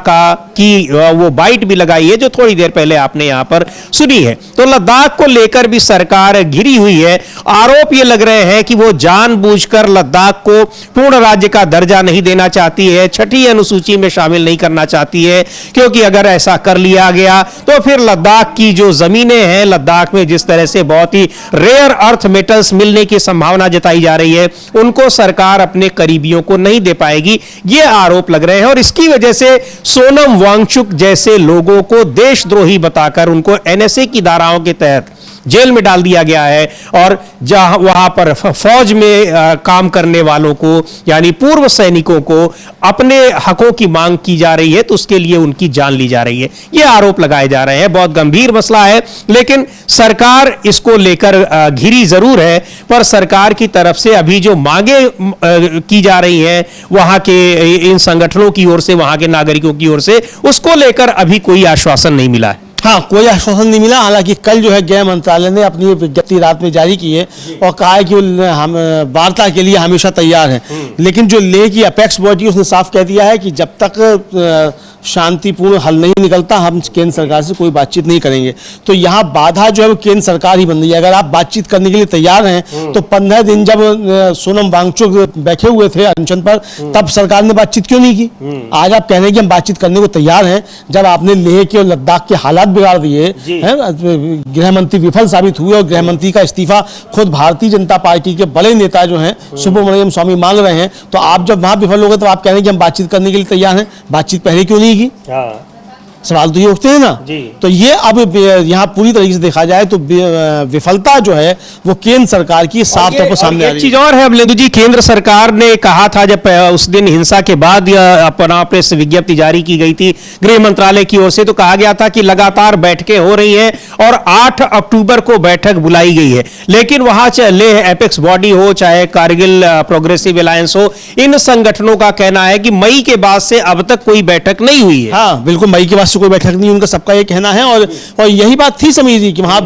की वो बाइट भी लगाई है जो थोड़ी देर पहले आपने यहां पर सुनी है। तो लद्दाख को लेकर भी सरकार घिरी हुई है। आरोप ये लग रहे हैं कि वो जानबूझकर लद्दाख को पूर्ण राज्य का दर्जा नहीं देना चाहती है, छठी अनुसूची में शामिल नहीं करना चाहती है, क्योंकि अगर ऐसा कर लिया गया तो फिर लद्दाख की जो जमीनें हैं, लद्दाख में जिस तरह से बहुत ही रेयर अर्थ मेटल्स मिलने की संभावना जताई जा रही है, उनको सरकार अपने करीबियों को नहीं दे पाएगी, ये आरोप लग रहे हैं। और इसकी वजह से सोनम वांगचुक जैसे लोगों को देशद्रोही बताकर उनको एनएसए की धाराओं के तहत जेल में डाल दिया गया है और जहां वहां पर फौज में काम करने वालों को, यानी पूर्व सैनिकों को अपने हकों की मांग की जा रही है, तो उसके लिए उनकी जान ली जा रही है। ये आरोप लगाए जा रहे हैं। बहुत गंभीर मसला है, लेकिन सरकार इसको लेकर घिरी जरूर है, पर सरकार की तरफ से अभी जो मांगे की जा रही हैं वहां के इन संगठनों की ओर से, वहां के नागरिकों की ओर से, उसको लेकर अभी कोई आश्वासन नहीं मिला है। हाँ, कोई आश्वासन नहीं मिला। हालांकि कल जो है गृह मंत्रालय ने अपनी विज्ञप्ति रात में जारी की है और कहा है कि हम वार्ता के लिए हमेशा तैयार हैं, लेकिन जो लेह की अपेक्स बॉडी उसने साफ कह दिया है कि जब तक शांतिपूर्ण हल नहीं निकलता हम केंद्र सरकार से कोई बातचीत नहीं करेंगे। तो यहाँ बाधा जो है वो केंद्र सरकार ही बन रही है। अगर आप बातचीत करने के लिए तैयार हैं तो 15 दिन जब सोनम वांगचुक बैठे हुए थे अनशन पर, तब सरकार ने बातचीत क्यों नहीं की? आज आप कह रहे हैं कि हम बातचीत करने को तैयार हैं, जब आपने लेह के और लद्दाख के हालात बिगाड़ दिए हैं। गृह मंत्री विफल साबित हुए और गृह मंत्री का इस्तीफा खुद भारतीय जनता पार्टी के बड़े नेता जो हैं सुब्रमण्यम स्वामी मांग रहे हैं। तो आप जब वहां विफल हो गए तो आप कह रहे हैं कि हम बातचीत करने के लिए तैयार हैं, बातचीत पहले क्यों नहीं की? सवाल तो ये उठते हैं ना जी। तो ये अब यहाँ पूरी तरीके से देखा जाए तो विफलता जो है वो केंद्र सरकार की साफ तौर पर सामने आ रही है। चीज और है अमलेंदु जी, केंद्र सरकार ने कहा था जब उस दिन हिंसा के बाद अपना प्रेस विज्ञप्ति जारी की गई थी गृह मंत्रालय की ओर से, तो कहा गया था कि लगातार बैठकें हो रही हैं और 8 अक्टूबर को बैठक बुलाई गई है। लेकिन वहां चाहे एपेक्स बॉडी हो, चाहे कारगिल प्रोग्रेसिव अलायंस हो, इन संगठनों का कहना है कि मई के बाद से अब तक कोई बैठक नहीं हुई है। हाँ बिल्कुल, मई के बाद कोई बैठक नहीं, उनका सबका ये कहना है। और यही बात थी समीर जी कि वहां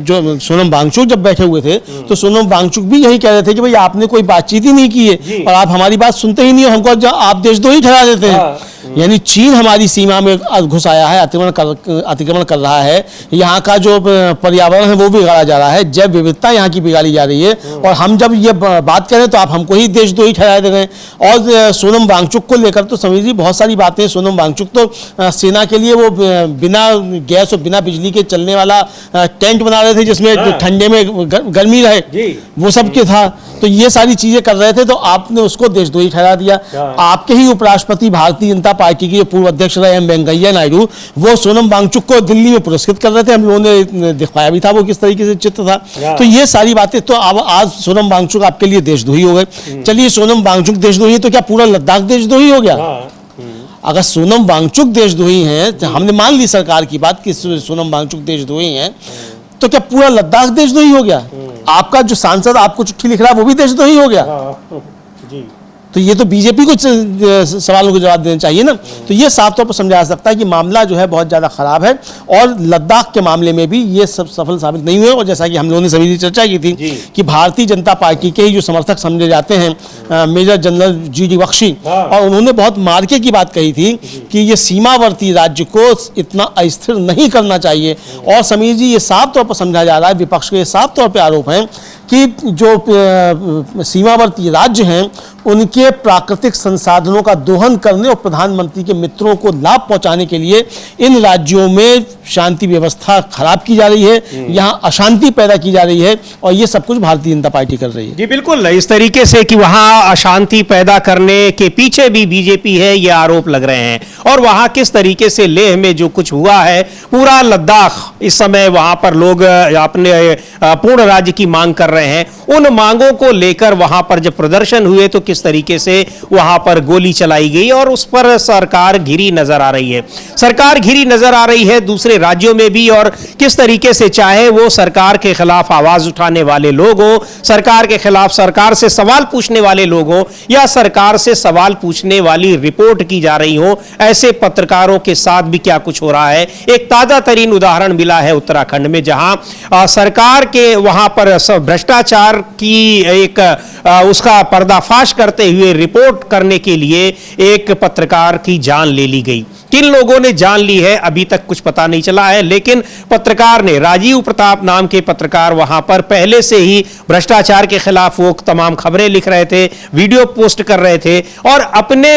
जो सोनम वांगचुक जब बैठे हुए थे तो सोनम वांगचुक भी यही कह रहे थे कि भाई आपने कोई बातचीत ही नहीं की है और आप हमारी बात सुनते ही नहीं हो, हमको आप देशद्रोही ठहरा देते हैं। यानी चीन हमारी सीमा में घुस आया है, अतिक्रमण कर रहा है, यहाँ का जो पर्यावरण है वो बिगाड़ा जा रहा है, जैव विविधता यहाँ की बिगाड़ी जा रही है। और हम जब ये बात करें तो आप हमको ही देशद्रोही ठहरा दे रहे हैं। और सोनम वांगचुक को लेकर तो समीर जी बहुत सारी बातें, सोनम वांगचुक तो सेना के लिए वो बिना गैस और बिना बिजली के चलने वाला टेंट बना रहे थे जिसमें ठंडे में गर्मी रहे, वो सब के था। तो ये सारी चीजें कर रहे थे, तो आपने उसको देशद्रोही ठहरा दिया। आपके ही उपराष्ट्रपति भारतीय जनता पार्टी के पूर्व अध्यक्ष रहे वेंकैया नायडू, वो सोनम वांगचुक को दिल्ली में पुरस्कृत कर रहे थे, हम लोगों ने दिखाया भी था वो किस तरीके से चित्र था। तो ये सारी बातें, तो अब आज सोनम वांगचुक आपके लिए देशद्रोही हो गए। चलिए सोनम वांगचुक देशद्रोही है तो क्या पूरा लद्दाख देशद्रोही हो गया? अगर सोनम वांगचुक देशद्रोही हैं, तो हमने मान ली सरकार की बात कि सोनम वांगचुक देशद्रोही हैं, तो क्या पूरा लद्दाख देशद्रोही हो गया? आपका जो सांसद आपको चिट्ठी लिख रहा है वो भी देशद्रोही हो गया? जी। तो ये तो बीजेपी को सवालों को जवाब देना चाहिए ना। तो ये साफ तौर पर समझा जा सकता है कि मामला जो है बहुत ज़्यादा खराब है, और लद्दाख के मामले में भी ये सब सफल साबित नहीं हुए। और जैसा कि हम लोगों ने सभी चर्चा की थी कि भारतीय जनता पार्टी के ही जो समर्थक समझे जाते हैं मेजर जनरल जी बख्शी, और उन्होंने बहुत मार्के की बात कही थी कि ये सीमावर्ती राज्य को इतना अस्थिर नहीं करना चाहिए। और समीर जी ये साफ तौर पर समझा जा रहा है, विपक्ष के साफ तौर पर आरोप है कि जो सीमावर्ती राज्य हैं उनके प्राकृतिक संसाधनों का दोहन करने और प्रधानमंत्री के मित्रों को लाभ पहुंचाने के लिए इन राज्यों में शांति व्यवस्था खराब की जा रही है, यहां अशांति पैदा की जा रही है, और ये सब कुछ भारतीय जनता पार्टी कर रही है। जी बिल्कुल, इस तरीके से कि वहां अशांति पैदा करने के पीछे भी बीजेपी है, ये आरोप लग रहे हैं। और वहां किस तरीके से लेह में जो कुछ हुआ है, पूरा लद्दाख इस समय वहां पर लोग अपने पूर्ण राज्य की मांग कर रहे हैं, उन मांगों को लेकर वहां पर जब प्रदर्शन हुए तो किस तरीके से वहां पर गोली चलाई गई, और उस पर सरकार घिरी नजर आ रही है। सरकार घिरी नजर आ रही है दूसरे राज्यों में भी, और किस तरीके से चाहे वो सरकार के खिलाफ आवाज उठाने वाले लोग हो, सरकार के खिलाफ सरकार से सवाल पूछने वाले लोग हो, या सरकार से सवाल पूछने वाली रिपोर्ट की जा रही हो, ऐसे पत्रकारों के साथ भी क्या कुछ हो रहा है। एक ताजा तरीन उदाहरण मिला है उत्तराखंड में, जहां सरकार के वहां पर भ्रष्टाचार की एक उसका पर्दाफाश करते हुए रिपोर्ट करने के लिए एक पत्रकार की जान ले ली गई। किन लोगों ने जान ली है अभी तक कुछ पता नहीं चला है, लेकिन पत्रकार ने, राजीव प्रताप नाम के पत्रकार वहां पर पहले से ही भ्रष्टाचार के खिलाफ वो तमाम खबरें लिख रहे थे, वीडियो पोस्ट कर रहे थे, और अपने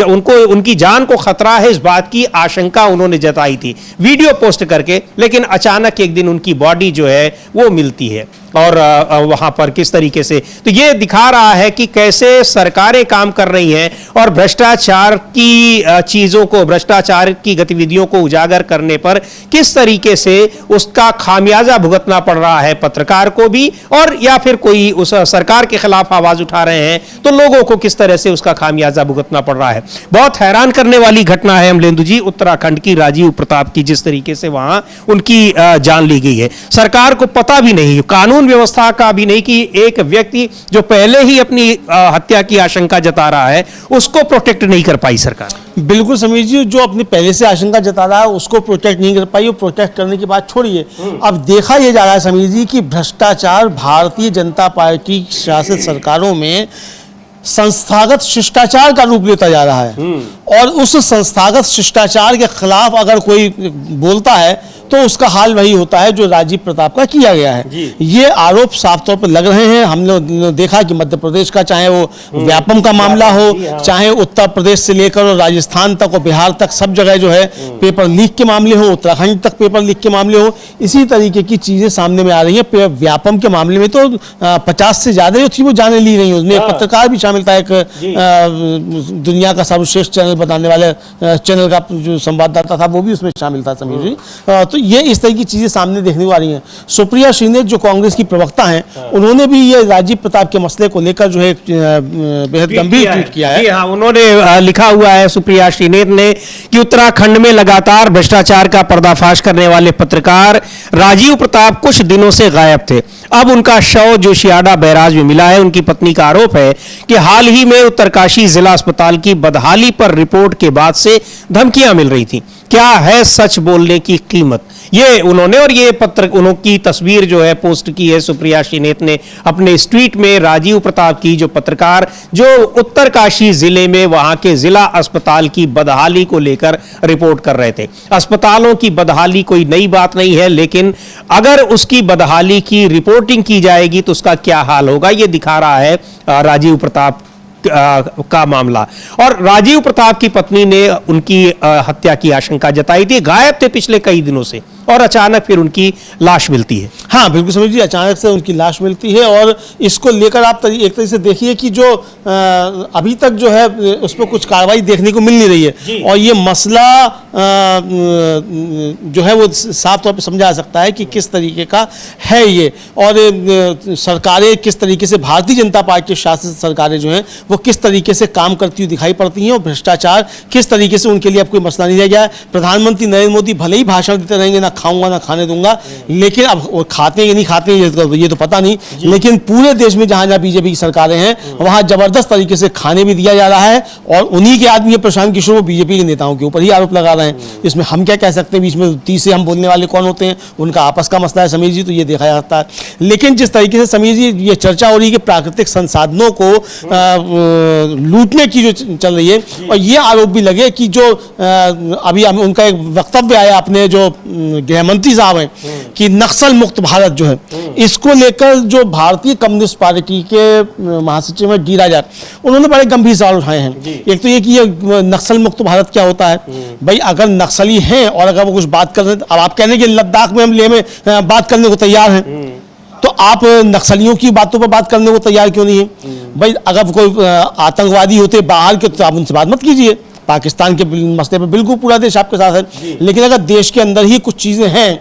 उनको उनकी जान को खतरा है इस बात की आशंका उन्होंने जताई थी वीडियो पोस्ट करके। लेकिन अचानक एक दिन उनकी बॉडी जो है वो मिलती है, और वहां पर किस तरीके से, तो ये दिखा रहा है कि कैसे सरकारें काम कर रही हैं और भ्रष्टाचार की चीजों को, भ्रष्टाचार की गतिविधियों को उजागर करने पर किस तरीके से उसका खामियाजा भुगतना पड़ रहा है पत्रकार को भी, और या फिर कोई उस सरकार के खिलाफ आवाज उठा रहे हैं तो लोगों को किस तरह से उसका खामियाजा भुगतना पड़ रहा है। बहुत हैरान करने वाली घटना है अमलेंदु जी, उत्तराखंड की राजीव प्रताप की, जिस तरीके से वहां उनकी जान ली गई है। सरकार को पता भी नहीं, कानून व्यवस्था का भी नहीं, कि एक व्यक्ति जो पहले ही अपनी हत्या की आशंका जता रहा है उसको प्रोटेक्ट नहीं कर पाई सरकार। बिल्कुल समीर जी, जो अपने पहले से आशंका जता रहा है उसको प्रोटेक्ट नहीं कर पाई, वो प्रोटेक्ट करने की बात छोड़िए। अब देखा यह जा रहा है समीर जी कि भ्रष्टाचार भारतीय जनता पार्टी शासित सरकारों में संस्थागत शिष्टाचार का रूप लेता जा रहा है, और उस संस्थागत शिष्टाचार के खिलाफ अगर कोई बोलता है तो उसका हाल वही होता है जो राजीव प्रताप का किया गया है। ये आरोप साफ तौर पर लग रहे हैं। हमने देखा कि मध्य प्रदेश का, चाहे वो व्यापम का मामला हो, चाहे उत्तर प्रदेश से लेकर और राजस्थान तक और बिहार तक, सब जगह जो है पेपर लीक के मामले हो, उत्तराखंड तक पेपर लीक के मामले हो, इसी तरीके की चीजें सामने में आ रही है। व्यापम के मामले में तो 50 से ज्यादा जो थी वो जाने ली रही, उसमें एक पत्रकार भी शामिल था, एक दुनिया का सर्वश्रेष्ठ चैनल बताने वाले चैनल का जो संवाददाता था वो भी उसमें शामिल था समीर जी। तो ये इस तरह की चीजें सामने देखने को आ रही हैं। सुप्रिया श्रीनेत जो कांग्रेस की प्रवक्ता हैं, उन्होंने भी ये राजीव प्रताप के मसले को लेकर जो है बेहद गंभीर ट्वीट किया है। हाँ, उन्होंने लिखा हुआ है सुप्रिया श्रीनेत ने कि उत्तराखंड में लगातार भ्रष्टाचार का पर्दाफाश करने वाले पत्रकार राजीव प्रताप कुछ दिनों से गायब थे। अब उनका शव जोशियाड़ा बैराज में मिला है। उनकी पत्नी का आरोप है कि हाल ही में उत्तरकाशी जिला अस्पताल की बदहाली पर रिपोर्ट के बाद से धमकियां मिल रही थी। क्या है सच बोलने की कीमत, ये उन्होंने, और ये पत्र उनकी तस्वीर जो है पोस्ट की है सुप्रिया श्रीनेत ने अपने इस ट्वीट में। राजीव प्रताप की जो पत्रकार जो उत्तरकाशी जिले में वहां के जिला अस्पताल की बदहाली को लेकर रिपोर्ट कर रहे थे। अस्पतालों की बदहाली कोई नई बात नहीं है, लेकिन अगर उसकी बदहाली की रिपोर्टिंग की जाएगी तो उसका क्या हाल होगा, ये दिखा रहा है राजीव प्रताप का मामला। और राजीव प्रताप की पत्नी ने उनकी हत्या की आशंका जताई थी, गायब थे पिछले कई दिनों से, और अचानक फिर उनकी लाश मिलती है। हाँ बिल्कुल समझ लीजिए, अचानक से उनकी लाश मिलती है। और इसको लेकर आप एक तरीके से देखिए कि जो अभी तक जो है उस पर कुछ कार्रवाई देखने को मिल नहीं रही है, और ये मसला जो है वो साफ तौर पे समझा सकता है कि किस तरीके का है ये, और सरकारें किस तरीके से, भारतीय जनता पार्टी शासित सरकारें जो हैं वो किस तरीके से काम करती हुई दिखाई पड़ती हैं, और भ्रष्टाचार किस तरीके से उनके लिए अब कोई मसला नहीं रह गया है। प्रधानमंत्री नरेंद्र मोदी भले ही भाषण देते रहेंगे, ना खाऊंगा ना खाने दूंगा, लेकिन अब वो खाते हैं या नहीं खाते हैं ये तो पता नहीं, लेकिन पूरे देश में जहां जहां बीजेपी की सरकारें हैं वहां जबरदस्त तरीके से खाने भी दिया जा रहा है, और उन्हीं के आदमी प्रशांत किशोर वो बीजेपी के नेताओं के ऊपर ही आरोप लगा रहे हैं। इसमें हम क्या कह सकते हैं, बीच में तीसरे हम बोलने वाले कौन होते हैं, उनका आपस का मसला है समीर जी, तो ये देखा जाता है। लेकिन जिस तरीके से समीर जी ये चर्चा हो रही है कि प्राकृतिक संसाधनों को लूटने की जो चल रही है, और ये आरोप भी लगे कि जो अभी उनका एक वक्तव्य आया अपने जो गृह मंत्री साहब हैं कि नक्सल मुक्त भारत जो है, इसको लेकर जो भारतीय कम्युनिस्ट पार्टी के महासचिव हैं डी राजा, उन्होंने बड़े गंभीर सवाल उठाए हैं। एक तो ये कि ये नक्सल मुक्त भारत क्या होता है, भाई अगर नक्सली हैं और अगर वो कुछ बात कर रहे हैं, अब आप कहने कि लद्दाख में हम लेह में बात करने को तैयार हैं, तो आप नक्सलियों की बातों पर बात करने को तैयार क्यों नहीं है? भाई अगर कोई आतंकवादी होते बाहर के तो आप उनसे बात मत कीजिए, पाकिस्तान के मसले पे बिल्कुल पूरा देश आपके साथ है, लेकिन अगर देश के अंदर ही कुछ चीजें हैं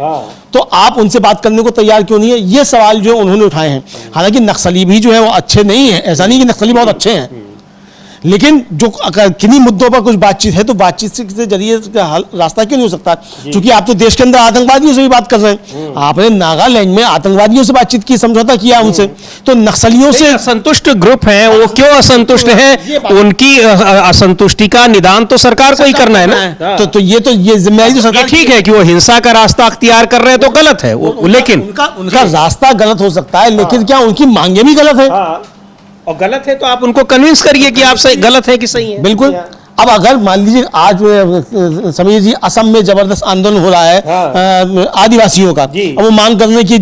तो आप उनसे बात करने को तैयार क्यों नहीं है? ये सवाल जो उन्होंने उठाए हैं। हालांकि नक्सली भी जो है वो अच्छे नहीं है, ऐसा नहीं कि नक्सली बहुत अच्छे हैं, लेकिन जो किन्हीं मुद्दों पर कुछ बातचीत है तो बातचीत के जरिए रास्ता क्यों नहीं हो सकता? क्योंकि आप तो देश के अंदर आतंकवादियों से भी बात कर रहे हैं, आपने नागालैंड में आतंकवादियों से बातचीत की, समझौता किया उनसे, तो नक्सलियों से असंतुष्ट ग्रुप हैं, वो क्यों असंतुष्ट हैं? उनकी असंतुष्टि का निदान तो सरकार को ही करना है ना। तो ये जिम्मेदारी तो सरकार, ठीक है कि वो हिंसा का रास्ता अख्तियार कर रहे हैं तो गलत है, लेकिन उनका रास्ता गलत हो सकता है, लेकिन क्या उनकी मांगे भी गलत है? और गलत है तो आप उनको कन्विंस करिए कि आप सही, गलत है कि सही है। बिल्कुल। अब अगर मान लीजिए आज समीर जी असम में जबरदस्त आंदोलन हो रहा है आदिवासियों का, अब वो मांग करने की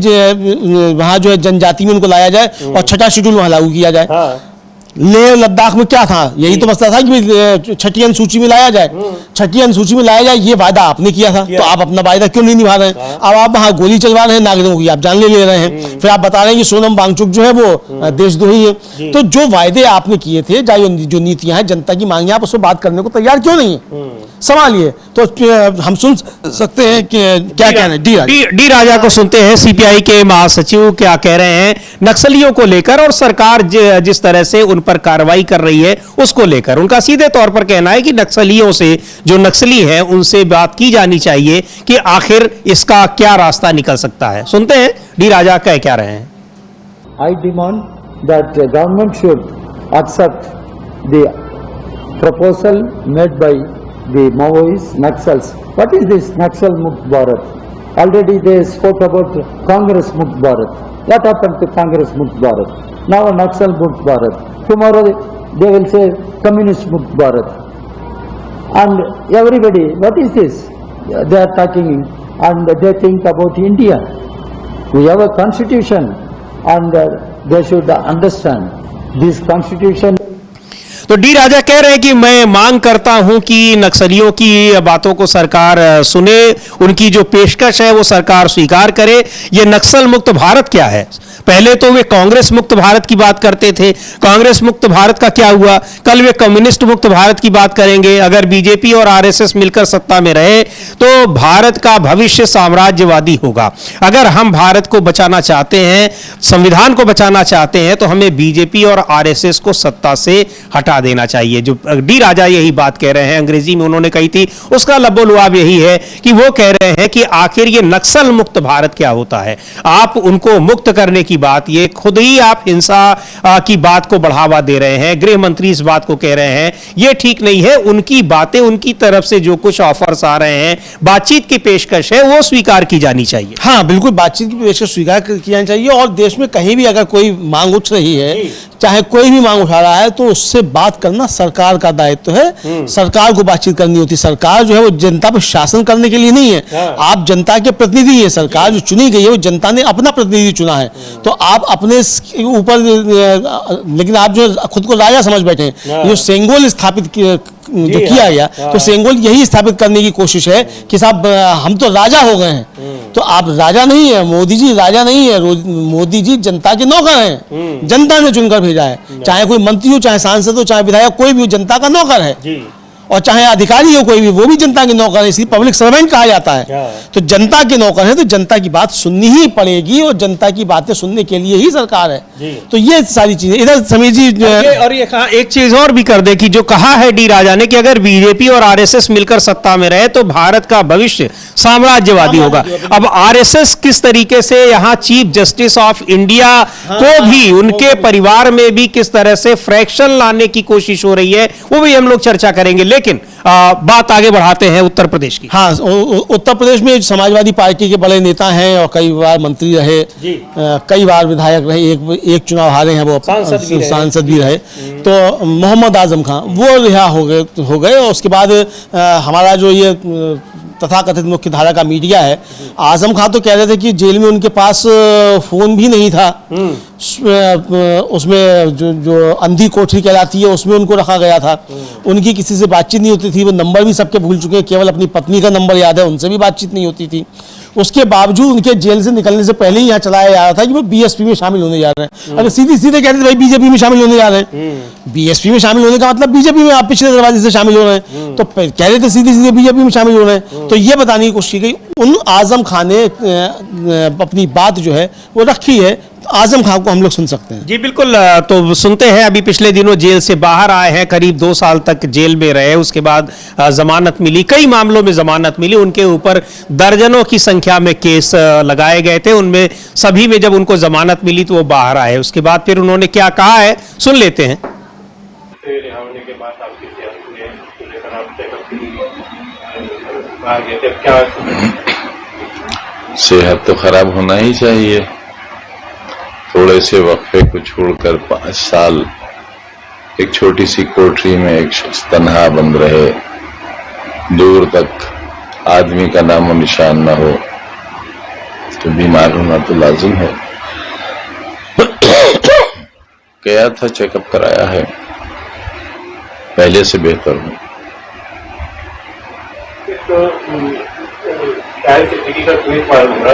वहां जो है जनजाति में उनको लाया जाए और छठा शेड्यूल वहां लागू किया जाए। लेह लद्दाख में क्या था, यही तो मसला था कि छठी अनुसूची में लाया जाए, छठी अनुसूची में लाया जाए, ये वादा आपने किया था, तो आप अपना वादा क्यों नहीं निभा रहे हैं? अब आप वहां गोली चलवा रहे हैं नागरिकों की, आप जान ले रहे हैं, फिर आप बता रहे हैं कि सोनम वांगचुक जो है वो देशद्रोही है। तो जो वायदे आपने किए थे, जो नीतियां हैं, जनता की मांगे, आप उस पर बात करने को तैयार क्यों नहीं है? सवाल ये तो हम सुन सकते हैं कि क्या कहना है। डी राजा को सुनते हैं, सीपीआई के महासचिव क्या कह रहे हैं नक्सलियों को लेकर, और सरकार जिस तरह से उन पर कार्रवाई कर रही है उसको लेकर। उनका सीधे तौर पर कहना है कि नक्सलियों से, जो नक्सली हैं उनसे बात की जानी चाहिए कि आखिर इसका क्या रास्ता निकल सकता है। सुनते हैं डी राजा क्या रहे हैं। I demand that the government should accept the proposal made by the Maoist Naxals. What is this Naxal Mukt Bharat? Already they spoke about Congress Mukt Bharat. What happened to Congress Mukt Bharat? Now Naxal Mukt Bharat. Tomorrow they will say Communist Mukt Bharat. And everybody, what is this? They are talking and they think about India. We have a constitution and they should understand this constitution. तो D राजा कह रहे हैं कि मैं मांग करता हूं कि नक्सलियों की बातों को सरकार सुने, उनकी जो पेशकश है वो सरकार स्वीकार करे। ये नक्सल मुक्त भारत क्या है? पहले तो वे कांग्रेस मुक्त भारत की बात करते थे, कांग्रेस मुक्त भारत का क्या हुआ? कल वे कम्युनिस्ट मुक्त भारत की बात करेंगे। अगर बीजेपी और आरएसएस मिलकर सत्ता में रहे तो भारत का भविष्य साम्राज्यवादी होगा। अगर हम भारत को बचाना चाहते हैं, संविधान को बचाना चाहते हैं, तो हमें बीजेपी और आरएसएस को सत्ता से हटा हटा देना चाहिए। जो डी राजा यही बात कह रहे हैं, अंग्रेजी में उन्होंने कही थी, उसका लबोलुआब यही है कि वो कह रहे हैं कि आखिर ये नक्सल मुक्त भारत क्या होता है। आप उनको मुक्त करने की बात, ये खुद ही आप हिंसा की बात को बढ़ावा दे रहे हैं। गृह मंत्री इस बात को कह रहे हैं, ये ठीक नहीं है। उनकी बातें, उनकी तरफ से जो कुछ ऑफर्स आ रहे हैं, बातचीत की पेशकश है, वो स्वीकार की जानी चाहिए। हाँ बिल्कुल, बातचीत की पेशकश स्वीकार की जानी चाहिए। और देश में कहीं भी अगर कोई मांग उठ रही है, चाहे कोई भी मांग उठा रहा है, तो उससे बात करना सरकार का दायित्व है। सरकार को बातचीत करनी होती है। सरकार जो है वो जनता पर शासन करने के लिए नहीं है। आप जनता के प्रतिनिधि है। सरकार जो चुनी गई है वो जनता ने अपना प्रतिनिधि चुना है। तो आप अपने ऊपर, लेकिन आप जो खुद को राजा समझ बैठे हैं, जो सेंगोल स्थापित जो किया गया, तो सेंगोल यही स्थापित करने की कोशिश है कि साहब हम तो राजा हो गए हैं। तो आप राजा नहीं है, मोदी जी राजा नहीं है। मोदी जी जनता के नौकर हैं। जनता ने चुनकर भेजा है। चाहे कोई मंत्री हो, चाहे सांसद हो, चाहे विधायक, कोई भी हो, जनता का नौकर है। और चाहे अधिकारी हो कोई भी, वो भी जनता के नौकर है। इसलिए पब्लिक सर्वेंट कहा जाता है। तो जनता के नौकर है, तो जनता की बात सुननी ही पड़ेगी, और जनता की बातें सुनने के लिए ही सरकार है। तो ये सारी चीजें इधर समीर जी और ये कहा, एक चीज और भी कर दे कि जो कहा है डी राजा ने कि अगर बीजेपी और आरएसएस मिलकर सत्ता में रहे तो भारत का भविष्य साम्राज्यवादी होगा। अब आरएसएस किस तरीके से यहाँ चीफ जस्टिस ऑफ इंडिया को भी, उनके परिवार में भी किस तरह से फ्रैक्शन लाने की कोशिश हो रही है, वो भी हम लोग चर्चा करेंगे। लेकिन बात आगे बढ़ाते हैं उत्तर प्रदेश की। हाँ, उत्तर प्रदेश में समाजवादी पार्टी के बड़े नेता हैं और कई बार मंत्री रहे, कई बार विधायक रहे, एक चुनाव हारे हैं, वो सांसद भी रहे। तो मोहम्मद आजम खान वो रिहा हो गए। और उसके बाद हमारा जो ये तथाकथित मुख्य धारा का मीडिया है, आजम खान तो कह रहे थे कि जेल में उनके पास फोन भी नहीं था। उसमें जो अंधी कोठरी कहलाती है उसमें उनको रखा गया था। उनकी किसी से बातचीत नहीं होती थी। वो नंबर भी सबके भूल चुके हैं, केवल अपनी पत्नी का नंबर याद है, उनसे भी बातचीत नहीं होती थी। उसके बावजूद उनके जेल से निकलने से पहले ही यहाँ चलाया जा रहा था कि वो बीएसपी में शामिल होने जा रहे हैं। अगर सीधे कहते थे भाई बीजेपी में शामिल होने जा रहे हैं। बीएसपी में शामिल होने का मतलब बीजेपी में आप पिछले दरवाजे से शामिल हो रहे हैं। तो कह रहे थे सीधे बीजेपी में शामिल हो रहे हैं। तो ये बताने की कोशिश की गई। उन आजम खान ने अपनी बात जो है वो रखी है। आजम खान को हम लोग सुन सकते हैं। जी बिल्कुल, तो सुनते हैं। अभी पिछले दिनों जेल से बाहर आए हैं, करीब 2 साल तक जेल में रहे, उसके बाद जमानत मिली, कई मामलों में जमानत मिली। उनके ऊपर दर्जनों की संख्या में केस लगाए गए थे। उनमें सभी में जब उनको जमानत मिली तो वो बाहर आए। उसके बाद फिर उन्होंने क्या कहा है, सुन लेते हैं। सेहत तो खराब होना ही चाहिए। थोड़े से वक्फे को छोड़कर 5 साल एक छोटी सी कोठरी में एक शख्स तन्हा बंद रहे, दूर तक आदमी का नामो निशान न हो, तो बीमार होना तो लाजिम है। गया था, चेकअप कराया है, पहले से बेहतर हूँ।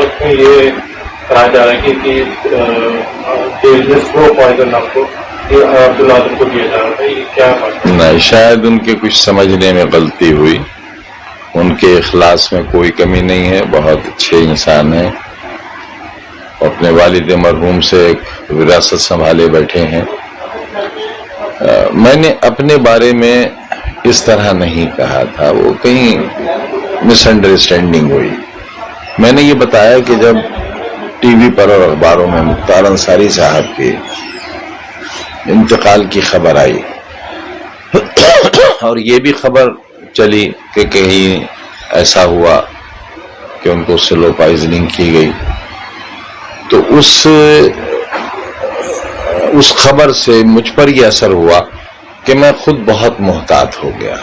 उसमें ये कहा जा रहा है कि जेल में स्लो पॉइजन आपको अब्दुल आजम को दिया जा रहा था, ये क्या बात है? नहीं, शायद उनके कुछ समझने में गलती हुई। उनके इखलास में कोई कमी नहीं है, बहुत अच्छे इंसान हैं। अपने वालिद मरहूम से एक विरासत संभाले बैठे हैं। मैंने अपने बारे में इस तरह नहीं कहा था, वो कहीं मिसअंडरस्टैंडिंग हुई। मैंने ये बताया कि जब टीवी पर और अखबारों में मुख्तार अंसारी साहब के इंतकाल की खबर आई और ये भी खबर चली कि कहीं ऐसा हुआ कि उनको स्लो पॉइजनिंग की गई, तो उस खबर से मुझ पर यह असर हुआ कि मैं खुद बहुत मोहतात हो गया।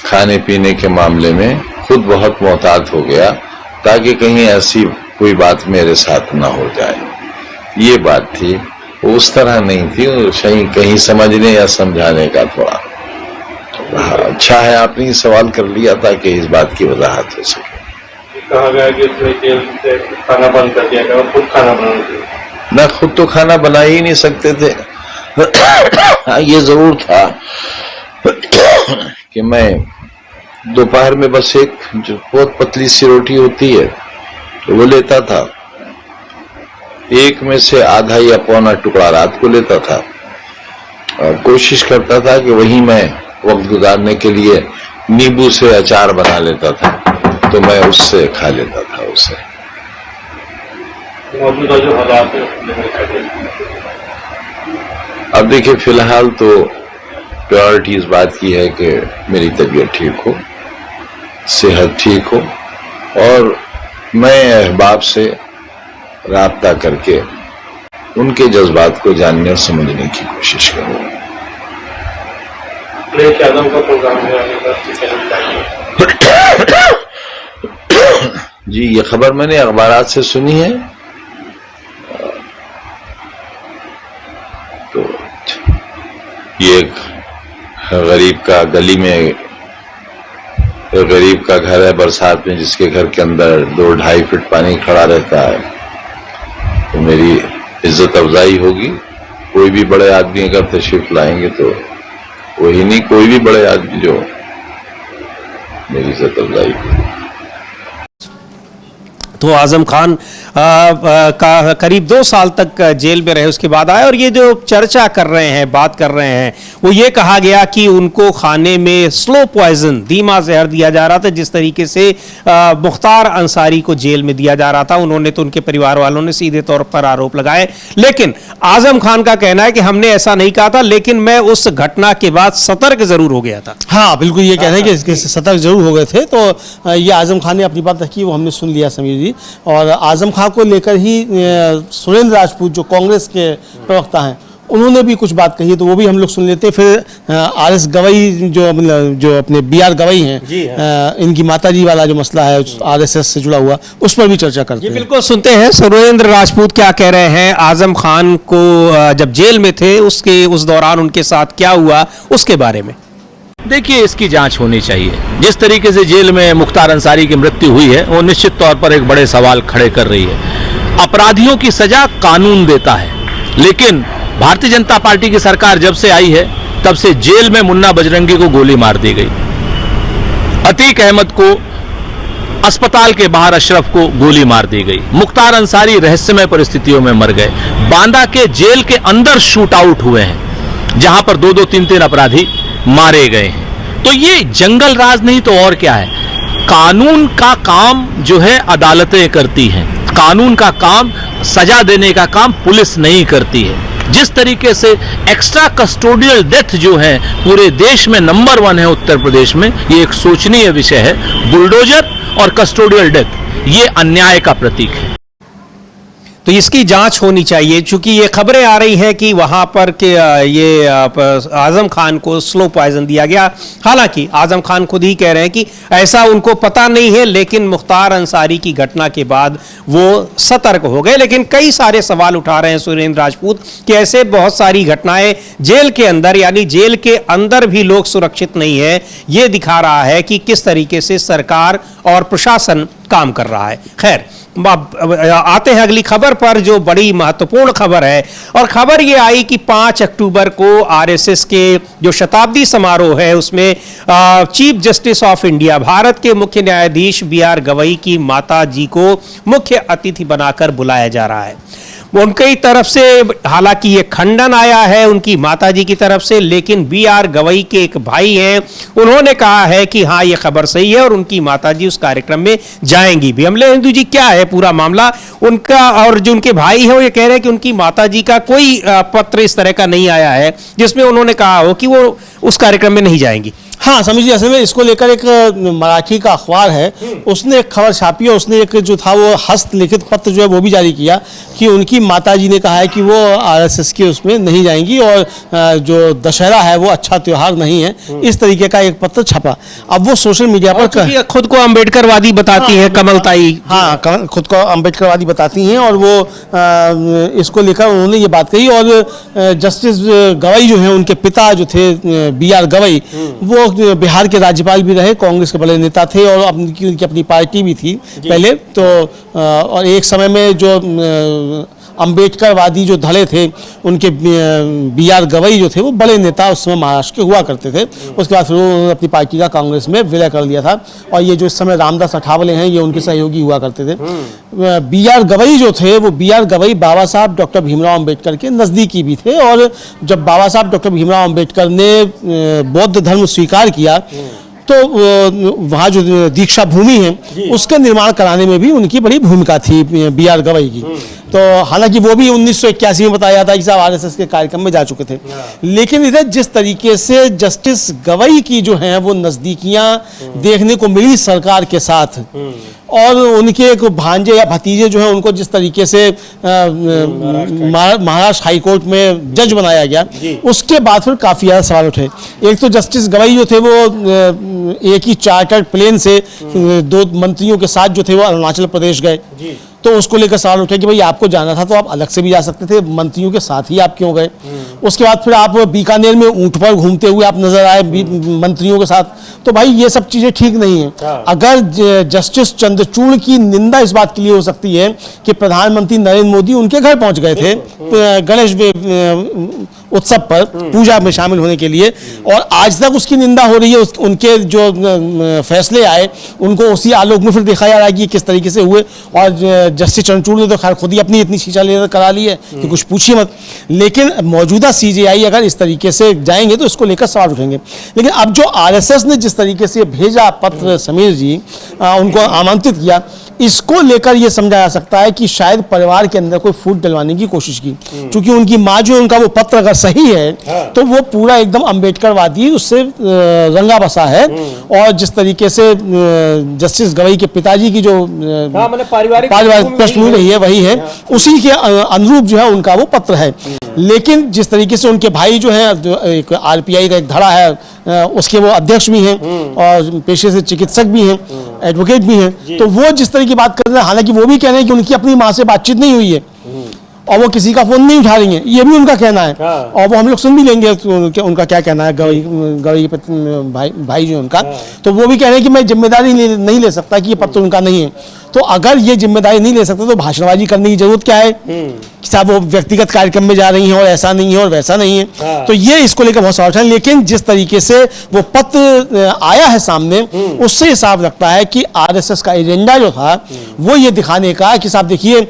खाने पीने के मामले में खुद बहुत मोहतात हो गया, ताकि कहीं ऐसी कोई बात मेरे साथ ना हो जाए। ये बात थी, वो उस तरह नहीं थी, कहीं समझने या समझाने का थोड़ा। अच्छा है आपने सवाल कर लिया ताकि इस बात की वजाहत हो सके। कहा गया कि उसमें जेल से खाना बंद कर दिया गया, खुद खाना बनाना ना, खुद तो खाना बना ही नहीं सकते थे। ये जरूर था कि मैं दोपहर में बस एक जो बहुत पतली सी रोटी होती है तो वो लेता था, एक में से आधा या पौना टुकड़ा रात को लेता था कोशिश करता था कि वहीं मैं वक्त गुजारने के लिए नींबू से अचार बना लेता था, तो मैं उससे खा लेता था उसे। मौजूदा जो हालात है उसमें क्या कहते हैं? अब देखिए, फिलहाल तो प्रायोरिटी इस बात की है कि मेरी तबीयत ठीक हो, सेहत ठीक हो, और मैं अहबाब से राब्ता करके उनके जज्बात को जानने और समझने की कोशिश करूँ। अखिलेश यादव का प्रोग्राम है आने का, जी, ये खबर मैंने अखबारात से सुनी है। तो ये एक गरीब का गली में गरीब का घर है बरसात में, जिसके घर के अंदर 2-2.5 फीट पानी खड़ा रहता है, तो मेरी इज्जत अफजाई होगी। कोई भी बड़े आदमी अगर तशरीफ लाएंगे तो वही नहीं, कोई भी बड़े आदमी जो मेरी इज्जत अफजाई होगी। तो आजम खान का करीब 2 साल तक जेल में रहे, उसके बाद आए, और ये जो चर्चा कर रहे हैं, बात कर रहे हैं, वो ये कहा गया कि उनको खाने में स्लो पॉइजन, धीमा जहर दिया जा रहा था, जिस तरीके से मुख्तार अंसारी को जेल में दिया जा रहा था। उन्होंने तो, उनके परिवार वालों ने सीधे तौर पर आरोप लगाए, लेकिन आजम खान का कहना है कि हमने ऐसा नहीं कहा था, लेकिन मैं उस घटना के बाद सतर्क जरूर हो गया था। हाँ, बिल्कुल ये कह रहे हैं कि इसके सतर्क जरूर हो गए थे। तो ये आजम खान ने अपनी बात रखी, वो हमने सुन लिया समीर जी। और आजम खान को लेकर ही सुरेंद्र राजपूत जो कांग्रेस के प्रवक्ता हैं, उन्होंने भी कुछ बात कही, तो वो भी हम लोग सुन लेते हैं। फिर आर.एस. गवई जो अपने बी.आर. गवई हैं, इनकी माताजी वाला जो मसला है आरएसएस से जुड़ा हुआ, उस पर भी चर्चा करते हैं। बिल्कुल सुनते हैं सुरेंद्र राजपूत क्या कह रहे हैं। आजम खान को जब जेल में थे उस दौरान उनके साथ क्या हुआ, उसके बारे में। देखिए, इसकी जांच होनी चाहिए। जिस तरीके से जेल में मुख्तार अंसारी की मृत्यु हुई है, वो निश्चित तौर पर एक बड़े सवाल खड़े कर रही है। अपराधियों की सजा कानून देता है, लेकिन भारतीय जनता पार्टी की सरकार जब से आई है, तब से जेल में मुन्ना बजरंगी को गोली मार दी गई, अतीक अहमद को अस्पताल के बाहर अशरफ को गोली मार दी गई, मुख्तार अंसारी रहस्यमय परिस्थितियों में मर गए, बांदा के जेल के अंदर शूट आउट हुए हैं, जहां पर 2-2, 3-3 अपराधी मारे गए हैं। तो ये जंगल राज नहीं तो और क्या है। कानून का काम जो है अदालतें करती हैं, कानून का काम, सजा देने का काम पुलिस नहीं करती है। जिस तरीके से एक्स्ट्रा कस्टोडियल डेथ जो है पूरे देश में नंबर 1 है उत्तर प्रदेश में, ये एक सोचनीय विषय है। बुलडोजर और कस्टोडियल डेथ ये अन्याय का प्रतीक है। तो इसकी जांच होनी चाहिए, चूंकि ये खबरें आ रही हैं कि वहां पर के ये आजम खान को स्लो पॉइजन दिया गया। हालांकि आजम खान खुद ही कह रहे हैं कि ऐसा उनको पता नहीं है, लेकिन मुख्तार अंसारी की घटना के बाद वो सतर्क हो गए। लेकिन कई सारे सवाल उठा रहे हैं सुरेंद्र राजपूत कि ऐसे बहुत सारी घटनाएं जेल के अंदर, यानी जेल के अंदर भी लोग सुरक्षित नहीं है। ये दिखा रहा है कि किस तरीके से सरकार और प्रशासन काम कर रहा है। खैर, आते हैं अगली खबर पर, जो बड़ी महत्वपूर्ण खबर है, और खबर ये आई कि 5 अक्टूबर को आरएसएस के जो शताब्दी समारोह है, उसमें chief justice of India, Bharat के मुख्य न्यायाधीश बी.आर. गवई की माता जी को मुख्य अतिथि बनाकर बुलाया जा रहा है। उनकी तरफ से हालांकि ये खंडन आया है उनकी माताजी की तरफ से, लेकिन बी.आर. गवई के एक भाई हैं, उन्होंने कहा है कि हाँ, ये खबर सही है और उनकी माताजी उस कार्यक्रम में जाएंगी भी। अमलेंदु जी, क्या है पूरा मामला उनका? और जो उनके भाई है वो ये कह रहे हैं कि उनकी माताजी का कोई पत्र इस तरह का नहीं आया है जिसमें उन्होंने कहा हो कि वो उस कार्यक्रम में नहीं जाएंगी। हाँ, समझ लीजिए, असल में इसको लेकर एक मराठी का अखबार है, उसने एक खबर छापी और उसने एक जो था वो हस्तलिखित पत्र जो है वो भी जारी किया कि उनकी माताजी ने कहा है कि वो आरएसएस के उसमें नहीं जाएंगी और जो दशहरा है वो अच्छा त्योहार नहीं है। इस तरीके का एक पत्र छपा। अब वो सोशल मीडिया पर खुद को अम्बेडकरवादी बताती है कमलताई। हाँ, खुद को अम्बेडकरवादी बताती हैं, और वो इसको लेकर उन्होंने ये बात कही। और जस्टिस गवई जो है, उनके पिता जो थे बी.आर. गवई, वो बिहार के राज्यपाल भी रहे, कांग्रेस के बड़े नेता थे, और उनकी अपनी पार्टी भी थी पहले तो। और एक समय में जो अम्बेडकरवादी जो धड़े थे उनके BR गवई जो थे वो बड़े नेता उस समय महाराष्ट्र के हुआ करते थे। उसके बाद फिर उन्होंने अपनी पार्टी का कांग्रेस में विलय कर लिया था और ये जो इस समय रामदास अठावले हैं ये उनके सहयोगी हुआ करते थे। BR गवई जो थे वो BR गवई बाबा साहब डॉक्टर भीमराव अम्बेडकर के नज़दीकी भी थे और जब बाबा साहब डॉक्टर भीमराव अम्बेडकर ने बौद्ध धर्म स्वीकार किया तो वहाँ जो दीक्षा भूमि है उसका निर्माण कराने में भी उनकी बड़ी भूमिका थी BR गवई की। तो हालांकि वो भी 1981 में बताया जाता है कि साहब RSS के कार्यक्रम में जा चुके थे, लेकिन इधर जिस तरीके से जस्टिस गवई की जो है वो नज़दीकियाँ देखने को मिली सरकार के साथ और उनके एक भांजे या भतीजे जो है उनको जिस तरीके से महाराष्ट्र हाई कोर्ट में जज बनाया गया, उसके बाद फिर काफ़ी ज़्यादा सवाल उठे। एक तो जस्टिस गवई जो थे वो एक ही चार्टर्ड प्लेन से 2 मंत्रियों के साथ जो थे वो अरुणाचल प्रदेश गए, तो उसको लेकर सवाल उठे कि भाई आपको जाना था तो आप अलग से भी जा सकते थे, मंत्रियों के साथ ही आप क्यों गए। उसके बाद फिर आप बीकानेर में ऊंट पर घूमते हुए आप नजर आए मंत्रियों के साथ, तो भाई ये सब चीजें ठीक नहीं है। अगर जस्टिस चंद्रचूड़ की निंदा इस बात के लिए हो सकती है कि प्रधानमंत्री नरेंद्र मोदी उनके घर पहुंच गए थे गणेश उत्सव पर पूजा में शामिल होने के लिए और आज तक उसकी निंदा हो रही है, उनके जो फैसले आए उनको उसी आलोक में फिर देखा जा रहा है कि किस तरीके से हुए। और जस्टिस चंद्रचूड़ ने तो खैर खुद ही अपनी इतनी शीशा लेकर करा ली है कि कुछ पूछिए मत, लेकिन मौजूदा CJI अगर इस तरीके से जाएंगे तो इसको लेकर सवाल उठेंगे। लेकिन अब जो RSS ने जिस तरीके से भेजा पत्र समीर जी उनको आमंत्रित किया, इसको लेकर यह समझा जा सकता है कि शायद परिवार के अंदर कोई फूट डलवाने की कोशिश की, क्योंकि उनकी माँ जो उनका वो पत्र अगर सही है तो वो पूरा एकदम अम्बेडकरवादी उससे रंगा बसा है और जिस तरीके से जस्टिस गवई के पिताजी की जो पारिवारिक पृष्ठभूमि रही है वही है, उसी के अनुरूप जो है उनका वो पत्र है। लेकिन जिस तरीके से उनके भाई जो है एक RPI का एक धड़ा है उसके वो अध्यक्ष भी हैं और पेशे से चिकित्सक भी हैं, एडवोकेट भी हैं, तो वो जिस तरह की बात कर रहे हैं, हालांकि वो भी कह रहे हैं कि उनकी अपनी माँ से बातचीत नहीं हुई है और वो किसी का फोन नहीं उठा रही है, ये भी उनका कहना है। और वो हम लोग सुन भी लेंगे उनका क्या कहना है गवई भाई जो उनका, तो वो भी कह रहे हैं कि मैं जिम्मेदारी नहीं ले सकता कि ये पत्र उनका नहीं है। तो अगर ये जिम्मेदारी नहीं ले सकते तो भाषणबाजी करने की जरूरत क्या है कि साहब वो व्यक्तिगत कार्यक्रम में जा रही हैं और ऐसा नहीं है और वैसा नहीं है। तो ये इसको लेकर बहुत सवाल है, लेकिन जिस तरीके से वो पत्र आया है सामने उससे साफ लगता है कि RSS का एजेंडा जो था वो ये दिखाने का कि साहब देखिए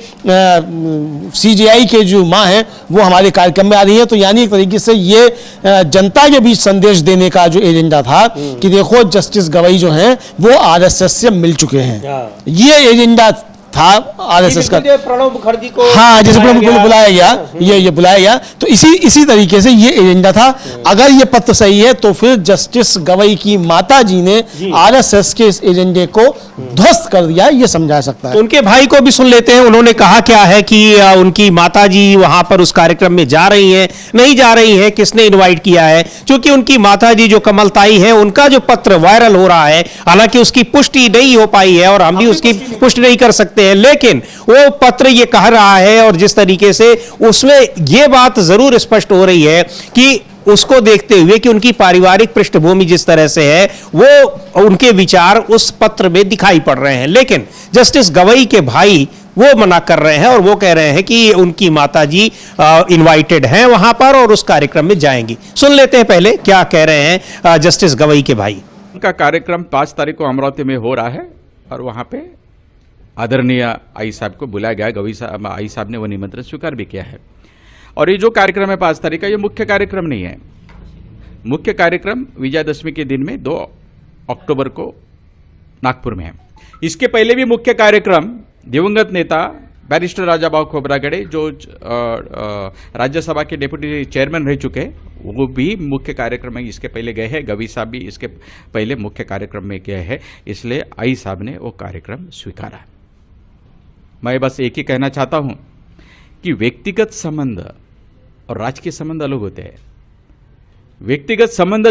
CJI के जो माँ है वो हमारे कार्यक्रम में आ रही है, तो यानी एक तरीके से ये जनता के बीच संदेश देने का जो एजेंडा था कि देखो जस्टिस गवई जो है वो RSS से मिल चुके हैं, ये एजेंडा था RSS का। प्रणब मुखर्जी को हाँ जैसे बुलाया गया, ये बुलाया गया, तो इसी तरीके से ये एजेंडा था। अगर ये पत्र सही है तो फिर जस्टिस गवई की माता जी ने RSS के इस एजेंडे को ध्वस्त कर दिया, ये समझा सकता है। उनके भाई को भी सुन लेते हैं, उन्होंने कहा क्या है कि उनकी माता जी वहां पर उस कार्यक्रम में जा रही हैं, नहीं जा रही हैं, किसने इनवाइट किया है। क्योंकि उनकी माता जी जो कमलताई है उनका जो पत्र वायरल हो रहा है, हालांकि उसकी पुष्टि नहीं हो पाई है और हम भी उसकी पुष्टि नहीं कर सकते हैं, लेकिन वो पत्र ये कह रहा है और जिस तरीके से उसमें ये बात जरूर स्पष्ट हो रही है कि उसको देखते हुए कि उनकी पारिवारिक पृष्ठभूमि जिस तरह से है वो उनके विचार उस पत्र में दिखाई पड़ रहे हैं। लेकिन जस्टिस गवई के भाई वो मना कर रहे हैं और वो कह रहे हैं कि उनकी माताजी इनवाइटेड हैं वहां पर और उस कार्यक्रम में जाएंगी। सुन लेते हैं पहले क्या कह रहे हैं जस्टिस गवई के भाई। उनका कार्यक्रम 5 तारीख को अमरावती में हो रहा है और वहां पे आदरणीय आई साहब को बुलाया गया, गवई साहब आई साहब ने वो निमंत्रण स्वीकार भी किया है। और ये जो कार्यक्रम है 5 तारीख का, ये मुख्य कार्यक्रम नहीं है। मुख्य कार्यक्रम विजयादशमी के दिन में 2 अक्टूबर को नागपुर में है। इसके पहले भी मुख्य कार्यक्रम दिवंगत नेता बैरिस्टर राजाभाऊ खोब्रागडे जो राज्यसभा के डेप्यूटी चेयरमैन रह चुके, वो भी मुख्य कार्यक्रम में इसके पहले गए हैं। गवई साहब भी इसके पहले मुख्य कार्यक्रम में गए हैं, इसलिए आई साहब ने वो कार्यक्रम स्वीकारा। मैं बस एक ही कहना चाहता हूं कि व्यक्तिगत संबंध और राजकीय संबंध अलग होते हैं। व्यक्तिगत संबंध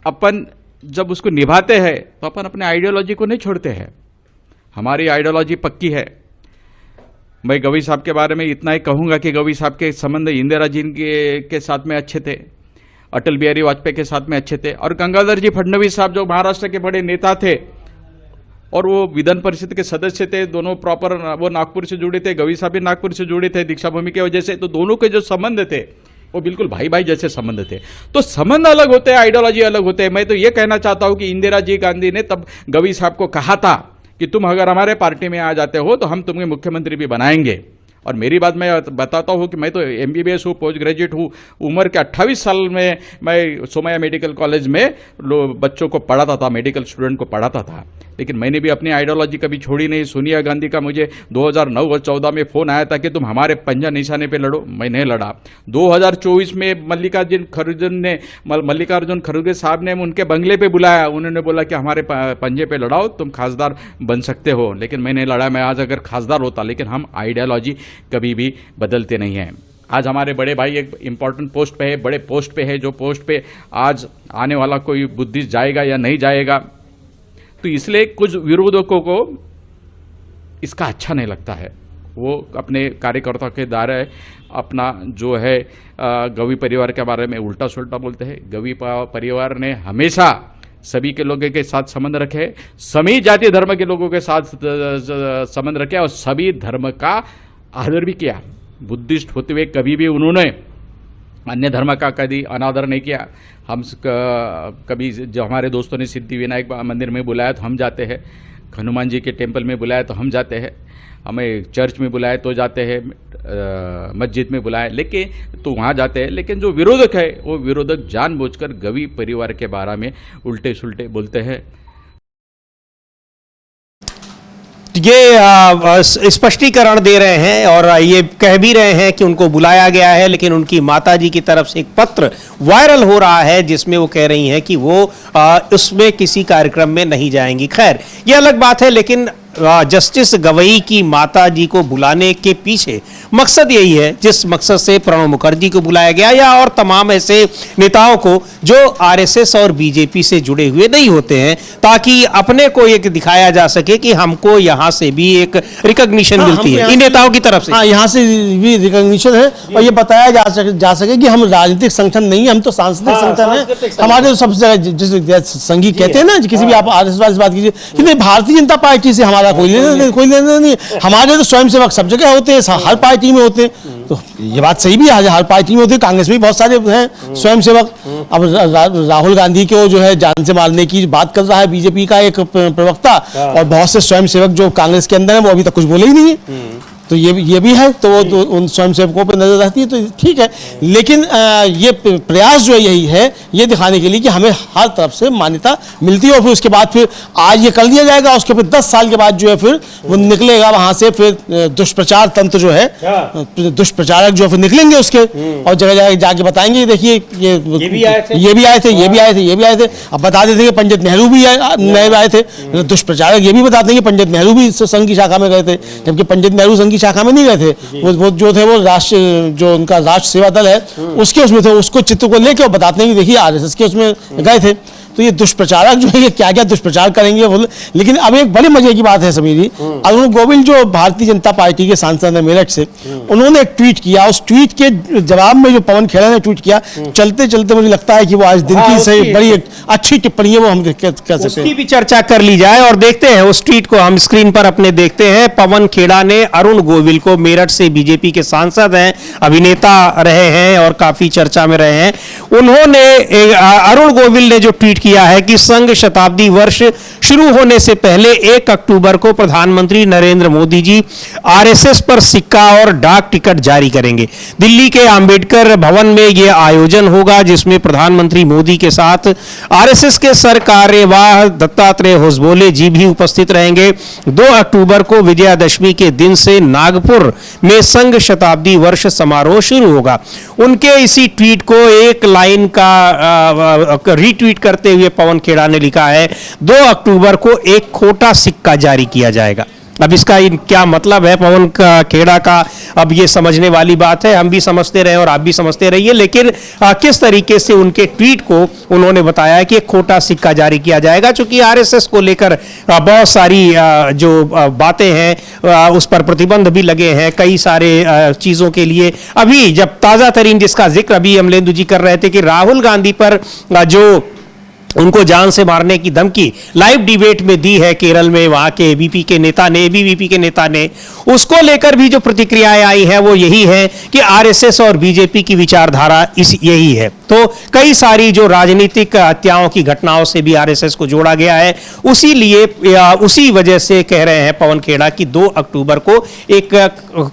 अपन जब उसको निभाते हैं तो अपन अपने आइडियोलॉजी को नहीं छोड़ते हैं। हमारी आइडियोलॉजी पक्की है। मैं गवई साहब के बारे में इतना ही कहूंगा कि गवई साहब के संबंध इंदिरा जी के साथ में अच्छे थे, अटल बिहारी वाजपेयी के साथ में अच्छे थे, और गंगाधर जी फडणवीस साहब जो महाराष्ट्र के बड़े नेता थे और वो विधान परिषद के सदस्य थे, दोनों प्रॉपर वो नागपुर से जुड़े थे, गवी साहब भी नागपुर से जुड़े थे दीक्षा भूमि की वजह से, तो दोनों के जो संबंध थे वो बिल्कुल भाई भाई जैसे संबंध थे। तो संबंध अलग होते हैं, आइडियोलॉजी अलग होते हैं। मैं तो ये कहना चाहता हूं कि इंदिरा जी गांधी ने तब गवी साहब को कहा था कि तुम अगर हमारे पार्टी में आ जाते हो तो हम तुम्हें मुख्यमंत्री भी बनाएंगे। और मेरी बात मैं बताता हूँ कि मैं तो MBBS हूँ, पोस्ट ग्रेजुएट हूँ। उम्र के 28 साल में मैं सोमैया मेडिकल कॉलेज में बच्चों को पढ़ाता था, मेडिकल स्टूडेंट को पढ़ाता था। लेकिन मैंने भी अपनी आइडियोलॉजी कभी छोड़ी नहीं। सोनिया गांधी का मुझे 2009 और 14 में फ़ोन आया था कि तुम हमारे पंजा निशाने पे लड़ो, मैं नहीं लड़ा। 2024 में मल्लिकार्जुन खड़गे साहब ने उनके बंगले पे बुलाया, उन्होंने बोला कि हमारे पंजे पे लड़ाओ, तुम खासदार बन सकते हो। लेकिन मैं नहीं लड़ा। मैं आज अगर खासदार होता, लेकिन हम आइडियोलॉजी कभी भी बदलते नहीं हैं। आज हमारे बड़े भाई एक इंपॉर्टेंट पोस्ट पे है, बड़े पोस्ट पे है, जो पोस्ट पे आज आने वाला कोई बुद्धिस्ट जाएगा या नहीं जाएगा, तो इसलिए कुछ विरोधकों को इसका अच्छा नहीं लगता है। वो अपने कार्यकर्ताओं के द्वारा अपना जो है गवी परिवार के बारे में उल्टा सुल्टा बोलते हैं। गवी परिवार ने हमेशा सभी के लोगों के साथ संबंध रखे, सभी जाति धर्म के लोगों के साथ संबंध रखे और सभी धर्म का आदर भी किया। बुद्धिस्ट होते हुए कभी भी उन्होंने अन्य धर्म का कभी अनादर नहीं किया। हम कभी जो हमारे दोस्तों ने सिद्धि विनायक मंदिर में बुलाया तो हम जाते हैं, हनुमान जी के टेम्पल में बुलाया तो हम जाते हैं, हमें चर्च में बुलाया तो जाते हैं, मस्जिद में बुलाया लेकिन तो वहाँ जाते हैं। लेकिन जो विरोधक है वो विरोधक जानबूझकर गवी परिवार के बारे में उल्टे सुल्टे बोलते हैं। ये स्पष्टीकरण दे रहे हैं और ये कह भी रहे हैं कि उनको बुलाया गया है, लेकिन उनकी माताजी की तरफ से एक पत्र वायरल हो रहा है जिसमें वो कह रही हैं कि वो उसमें किसी कार्यक्रम में नहीं जाएंगी। खैर ये अलग बात है, लेकिन जस्टिस गवई की माताजी को बुलाने के पीछे मकसद यही है जिस मकसद से प्रणब मुखर्जी को बुलाया गया या और तमाम ऐसे नेताओं को जो आरएसएस और बीजेपी से जुड़े हुए नहीं होते हैं, ताकि अपने को एक दिखाया जा सके कि हमको यहां से भी एक रिकॉग्निशन मिलती है इन नेताओं की तरफ से। हाँ, यहाँ से भी रिकॉग्निशन है और ये बताया जा सके कि हम राजनीतिक संगठन नहीं है, हम तो सांस्कृतिक संगठन है। हमारे तो सबसे जिस संगीत कहते हैं ना, किसी भी आप आरएसएस वाली बात कीजिए, कि भारतीय जनता पार्टी से हमारा कोई लेना नहीं। हमारे तो स्वयंसेवक सब जगह होते हैं, हर पार्टी में होते हैं। तो ये बात सही भी है, हर पार्टी में होते हैं। कांग्रेस में भी बहुत सारे हैं स्वयंसेवक। अब राहुल गांधी को जो है जान से मारने की बात कर रहा है बीजेपी का एक प्रवक्ता, और बहुत से स्वयंसेवक जो कांग्रेस के अंदर है वो अभी तक कुछ बोले ही नहीं है। तो ये भी है, तो वो उन स्वयंसेवकों पर नजर रहती है, तो ठीक है। लेकिन ये प्रयास जो यही है ये दिखाने के लिए कि हमें हर तरफ से मान्यता मिलती है, और फिर उसके बाद फिर आज ये कर दिया जाएगा, उसके फिर 10 साल के बाद जो है फिर वो निकलेगा वहां से, फिर दुष्प्रचार तंत्र जो है, दुष्प्रचारक जो फिर निकलेंगे उसके, और जगह जगह जाके बताएंगे देखिए ये भी आए थे, ये भी आए थे। अब बता देते हैं कि पंडित नेहरू भी आए थे। दुष्प्रचारक ये भी बताते हैं कि पंडित नेहरू भी संघ की शाखा में गए थे, जबकि पंडित नेहरू संघ की शाखा में नहीं गए थे। वो जो थे वो राष्ट्र जो उनका राष्ट्र सेवा दल है उसके उसमें थे, उसको चित्र को लेके बताते हैं कि देखिए आरएसएस के उसमें गए थे। तो ये दुष्प्रचारक जो है ये क्या क्या दुष्प्रचार करेंगे बोले। लेकिन अब एक बड़े मजे की बात है समीर जी, अरुण गोविल जो भारतीय जनता पार्टी के सांसद हैं मेरठ से, उन्होंने एक ट्वीट किया। उस ट्वीट के जवाब में जो पवन खेड़ा ने ट्वीट किया, चलते चलते मुझे लगता है कि वो आज दिन की सही बड़ी एक अच्छी टिप्पणी है, वो हम कर सकते हैं, उसकी भी चर्चा कर ली जाए। और देखते हैं उस ट्वीट को, हम स्क्रीन पर अपने देखते हैं। पवन खेड़ा ने अरुण गोविल को, मेरठ से बीजेपी के सांसद हैं, अभिनेता रहे हैं और काफी चर्चा में रहे हैं, उन्होंने अरुण गोविल ने जो ट्वीट किया है कि संघ शताब्दी वर्ष शुरू होने से पहले 1 अक्टूबर को प्रधानमंत्री नरेंद्र मोदी जी आरएसएस पर सिक्का और डाक टिकट जारी करेंगे। दिल्ली के अंबेडकर भवन में यह आयोजन होगा, जिसमें प्रधानमंत्री मोदी के साथ आरएसएस के सरकार्यवाह दत्तात्रेय होसबोले जी भी उपस्थित रहेंगे। 2 अक्टूबर को विजयादशमी के दिन से नागपुर में संघ शताब्दी वर्ष समारोह शुरू होगा। उनके इसी ट्वीट को एक लाइन का रीट्वीट करते हुए पवन खेड़ा ने लिखा है, 2 अक्टूबर को एक खोटा सिक्का जारी किया जाएगा। अब इसका क्या मतलब है पवन खेड़ा का, अब ये समझने वाली बात है। हम भी समझते रहे और आप भी समझते रहिए, लेकिन किस तरीके से उनके ट्वीट को उन्होंने बताया कि एक खोटा सिक्का जारी किया जाएगा, चूंकि आरएसएस को लेकर बहुत सारी जो बातें हैं उस पर प्रतिबंध भी लगे हैं कई सारे चीजों के लिए। अभी जब ताजा तरीन जिसका जिक्र अभी अमलेंदु जी कर रहे थे कि राहुल गांधी पर जो उनको जान से मारने की धमकी लाइव डिबेट में दी है केरल में वहां के एबीवीपी के नेता ने। उसको लेकर भी जो प्रतिक्रियाएं आई हैं वो यही है कि आरएसएस और बीजेपी की विचारधारा यही है। तो कई सारी जो राजनीतिक हत्याओं की घटनाओं से भी आरएसएस को जोड़ा गया है। उसी वजह से कह रहे हैं पवन खेड़ा कि 2 अक्टूबर को एक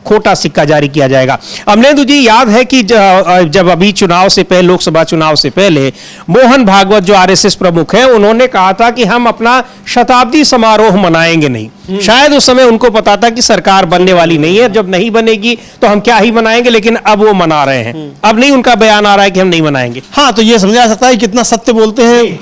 खोटा सिक्का जारी किया जाएगा। अमलेंदु जी, याद है कि जब अभी चुनाव से पहले, लोकसभा चुनाव से पहले, मोहन भागवत जो आरएसएस प्रमुख है, उन्होंने कहा था कि हम अपना शताब्दी समारोह मनाएंगे नहीं। शायद उस समय उनको पता था कि सरकार बनने वाली नहीं है, जब नहीं बनेगी तो हम क्या ही मनाएंगे, लेकिन अब वो मना रहे हैं। अब नहीं उनका बयान आ रहा है कि हम नहीं मनाएंगे। हाँ, तो ये समझा जा सकता है कितना सत्य बोलते हैं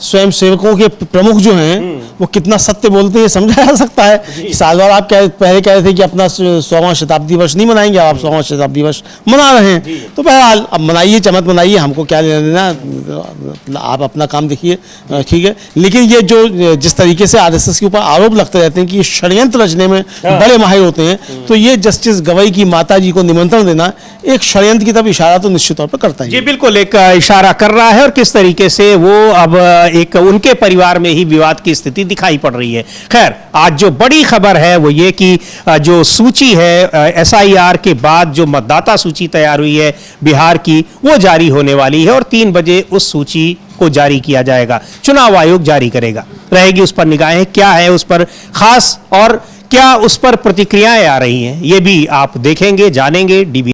स्वयं सेवकों के प्रमुख जो हैं, वो कितना सत्य बोलते हैं समझा जा सकता है। साल भर आप पहले कह रहे थे कि अपना 100वां शताब्दी वर्ष नहीं मनाएंगे, आप 100वां शताब्दी वर्ष मना रहे हैं। तो बहरहाल अब मनाइए, चमत मनाइए, हमको क्या लेना देना, आप अपना काम देखिए, ठीक है। लेकिन ये जो जिस तरीके से आरएसएस के ऊपर आरोप लगते रहते हैं कि ये षड्यंत्र रचने में बड़े माहिर होते हैं, तो ये जस्टिस गवई की माता जी को निमंत्रण देना एक षड्यंत्र की तरफ इशारा तो निश्चित तौर पर करता है। जी बिल्कुल, एक इशारा कर रहा है और किस तरीके से वो अब एक उनके परिवार में ही विवाद की स्थिति दिखाई पड़ रही है। खैर, आज जो बड़ी खबर है वो ये कि जो सूची है एसआईआर के बाद जो मतदाता सूची तैयार हुई है बिहार की, वो जारी होने वाली है और 3 बजे उस सूची को जारी किया जाएगा। चुनाव आयोग जारी करेगा, रहेगी उस पर निगाहें, क्या है उस पर खास और क्या उस पर प्रतिक्रियाएं आ रही हैं, ये भी आप देखेंगे, जानेंगे। डीबी